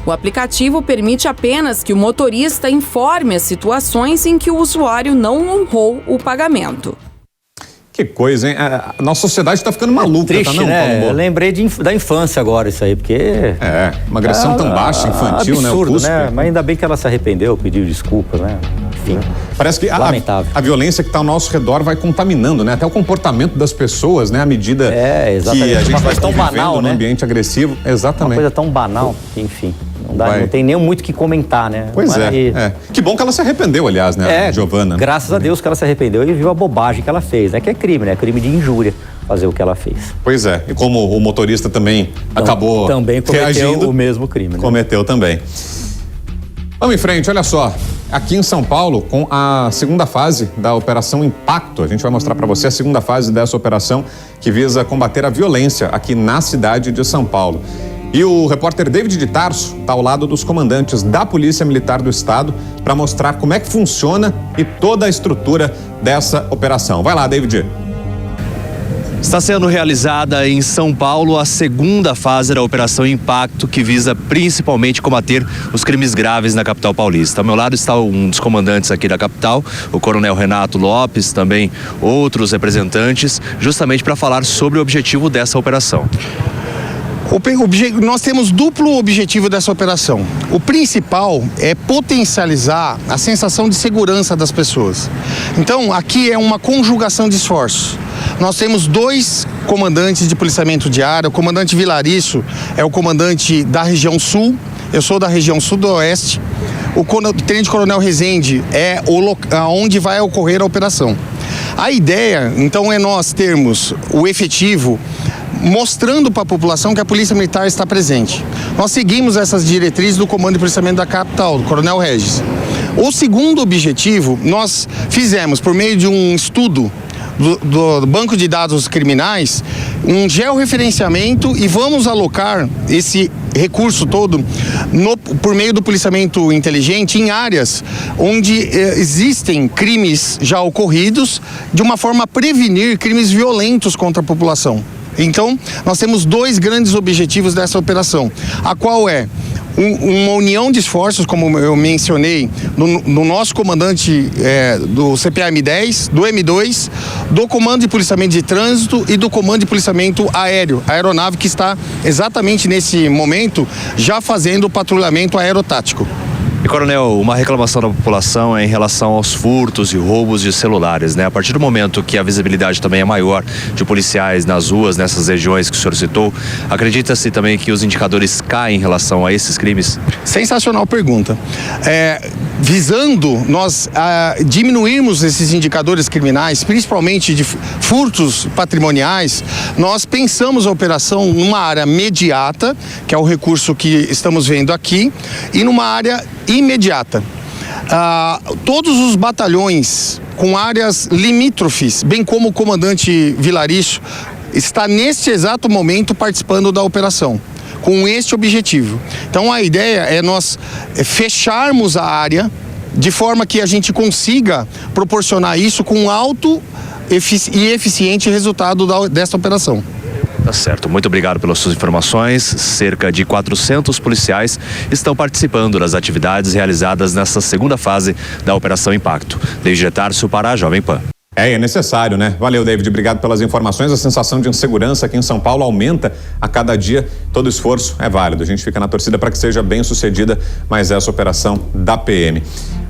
O aplicativo permite apenas que o motorista informe as situações em que o usuário não honrou o pagamento. Que coisa, hein? A nossa sociedade está ficando maluca, triste, tá não, né? Paulo? Eu lembrei da infância agora isso aí, porque... uma agressão tão baixa, infantil, absurdo, né? O né? Mas ainda bem que ela se arrependeu, pediu desculpas, né? Enfim, parece que a violência que está ao nosso redor vai contaminando, né? Até o comportamento das pessoas, né? À medida que a gente vai tão banal, num né? ambiente agressivo. Exatamente. Uma coisa tão banal, que, enfim... Não tem nem muito o que comentar, né? Pois é. Que bom que ela se arrependeu, aliás, né, Giovana? Graças a Deus que ela se arrependeu e viu a bobagem que ela fez, né? Que é crime, né? Crime de injúria fazer o que ela fez. Pois é. E como o motorista também acabou também cometeu reagindo, o mesmo crime, né? Cometeu também. Vamos em frente, olha só. Aqui em São Paulo, com a segunda fase da Operação Impacto, a gente vai mostrar para você a segunda fase dessa operação que visa combater a violência aqui na cidade de São Paulo. E o repórter David de Tarso está ao lado dos comandantes da Polícia Militar do Estado para mostrar como é que funciona e toda a estrutura dessa operação. Vai lá, David. Está sendo realizada em São Paulo a segunda fase da Operação Impacto, que visa principalmente combater os crimes graves na capital paulista. Ao meu lado está um dos comandantes aqui da capital, o Coronel Renato Lopes, também outros representantes, justamente para falar sobre o objetivo dessa operação. Nós temos duplo objetivo dessa operação. O principal é potencializar a sensação de segurança das pessoas. Então, aqui é uma conjugação de esforços. Nós temos 2 comandantes de policiamento de área. O comandante Vilariço é o comandante da região sul, eu sou da região sudoeste. O tenente coronel Rezende é onde vai ocorrer a operação. A ideia, então, é nós termos o efetivo mostrando para a população que a Polícia Militar está presente. Nós seguimos essas diretrizes do Comando de Policiamento da Capital, do Coronel Regis. O segundo objetivo, nós fizemos, por meio de um estudo do Banco de Dados Criminais, um georreferenciamento e vamos alocar esse recurso todo por meio do policiamento inteligente em áreas onde existem crimes já ocorridos, de uma forma a prevenir crimes violentos contra a população. Então, nós temos 2 grandes objetivos dessa operação, a qual é uma união de esforços, como eu mencionei, no nosso comandante do CPA-M10, do M2, do Comando de Policiamento de Trânsito e do Comando de Policiamento Aéreo, a aeronave que está exatamente nesse momento já fazendo o patrulhamento aerotático. E, coronel, uma reclamação da população é em relação aos furtos e roubos de celulares, né? A partir do momento que a visibilidade também é maior de policiais nas ruas, nessas regiões que o senhor citou, acredita-se também que os indicadores caem em relação a esses crimes? Sensacional pergunta. Visando nós diminuirmos esses indicadores criminais, principalmente de furtos patrimoniais, nós pensamos a operação numa área imediata, que é o recurso que estamos vendo aqui, e numa área imediata. Todos os batalhões com áreas limítrofes, bem como o comandante Vilariço, está neste exato momento participando da operação, com este objetivo. Então a ideia é nós fecharmos a área de forma que a gente consiga proporcionar isso com alto e eficiente resultado desta operação. Tá certo, muito obrigado pelas suas informações. Cerca de 400 policiais estão participando das atividades realizadas nesta segunda fase da Operação Impacto. Desde Tarso para a Jovem Pan. É necessário, né? Valeu, David. Obrigado pelas informações. A sensação de insegurança aqui em São Paulo aumenta a cada dia. Todo esforço é válido. A gente fica na torcida para que seja bem sucedida, mas essa operação da PM.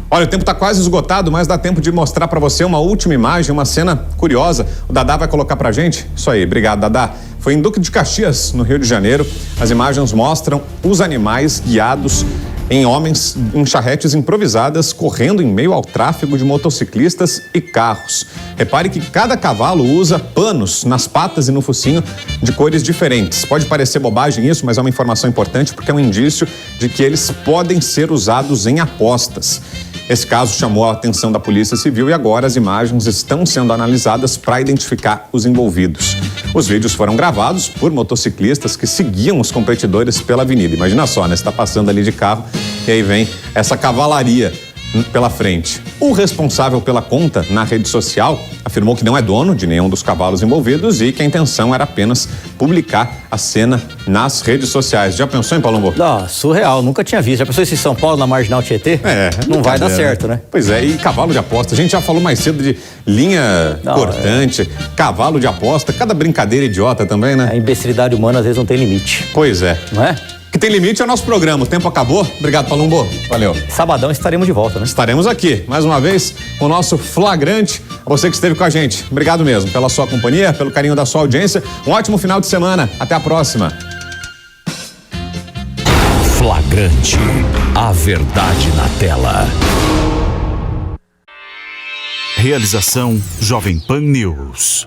Olha, o tempo está quase esgotado, mas dá tempo de mostrar para você uma última imagem, uma cena curiosa. O Dadá vai colocar pra gente? Isso aí, obrigado, Dadá. Foi em Duque de Caxias, no Rio de Janeiro. As imagens mostram os animais guiados em homens em charretes improvisadas correndo em meio ao tráfego de motociclistas e carros. Repare que cada cavalo usa panos nas patas e no focinho de cores diferentes. Pode parecer bobagem isso, mas é uma informação importante porque é um indício de que eles podem ser usados em apostas. Esse caso chamou a atenção da Polícia Civil e agora as imagens estão sendo analisadas para identificar os envolvidos. Os vídeos foram gravados por motociclistas que seguiam os competidores pela avenida. Imagina só, né? Você está passando ali de carro e aí vem essa cavalaria pela frente. O responsável pela conta na rede social afirmou que não é dono de nenhum dos cavalos envolvidos e que a intenção era apenas publicar a cena nas redes sociais. Já pensou em Palombo? Não, surreal, nunca tinha visto. Já pensou em São Paulo na Marginal Tietê? Não vai dar certo, né? Pois é, e cavalo de aposta. A gente já falou mais cedo de linha cortante, cavalo de aposta, cada brincadeira idiota também, né? A imbecilidade humana às vezes não tem limite. Pois é. Não é? O que tem limite é o nosso programa. O tempo acabou. Obrigado, Palumbo. Valeu. Sabadão estaremos de volta, né? Estaremos aqui, mais uma vez, com o nosso flagrante. Você que esteve com a gente. Obrigado mesmo pela sua companhia, pelo carinho da sua audiência. Um ótimo final de semana. Até a próxima. Flagrante. A verdade na tela. Realização Jovem Pan News.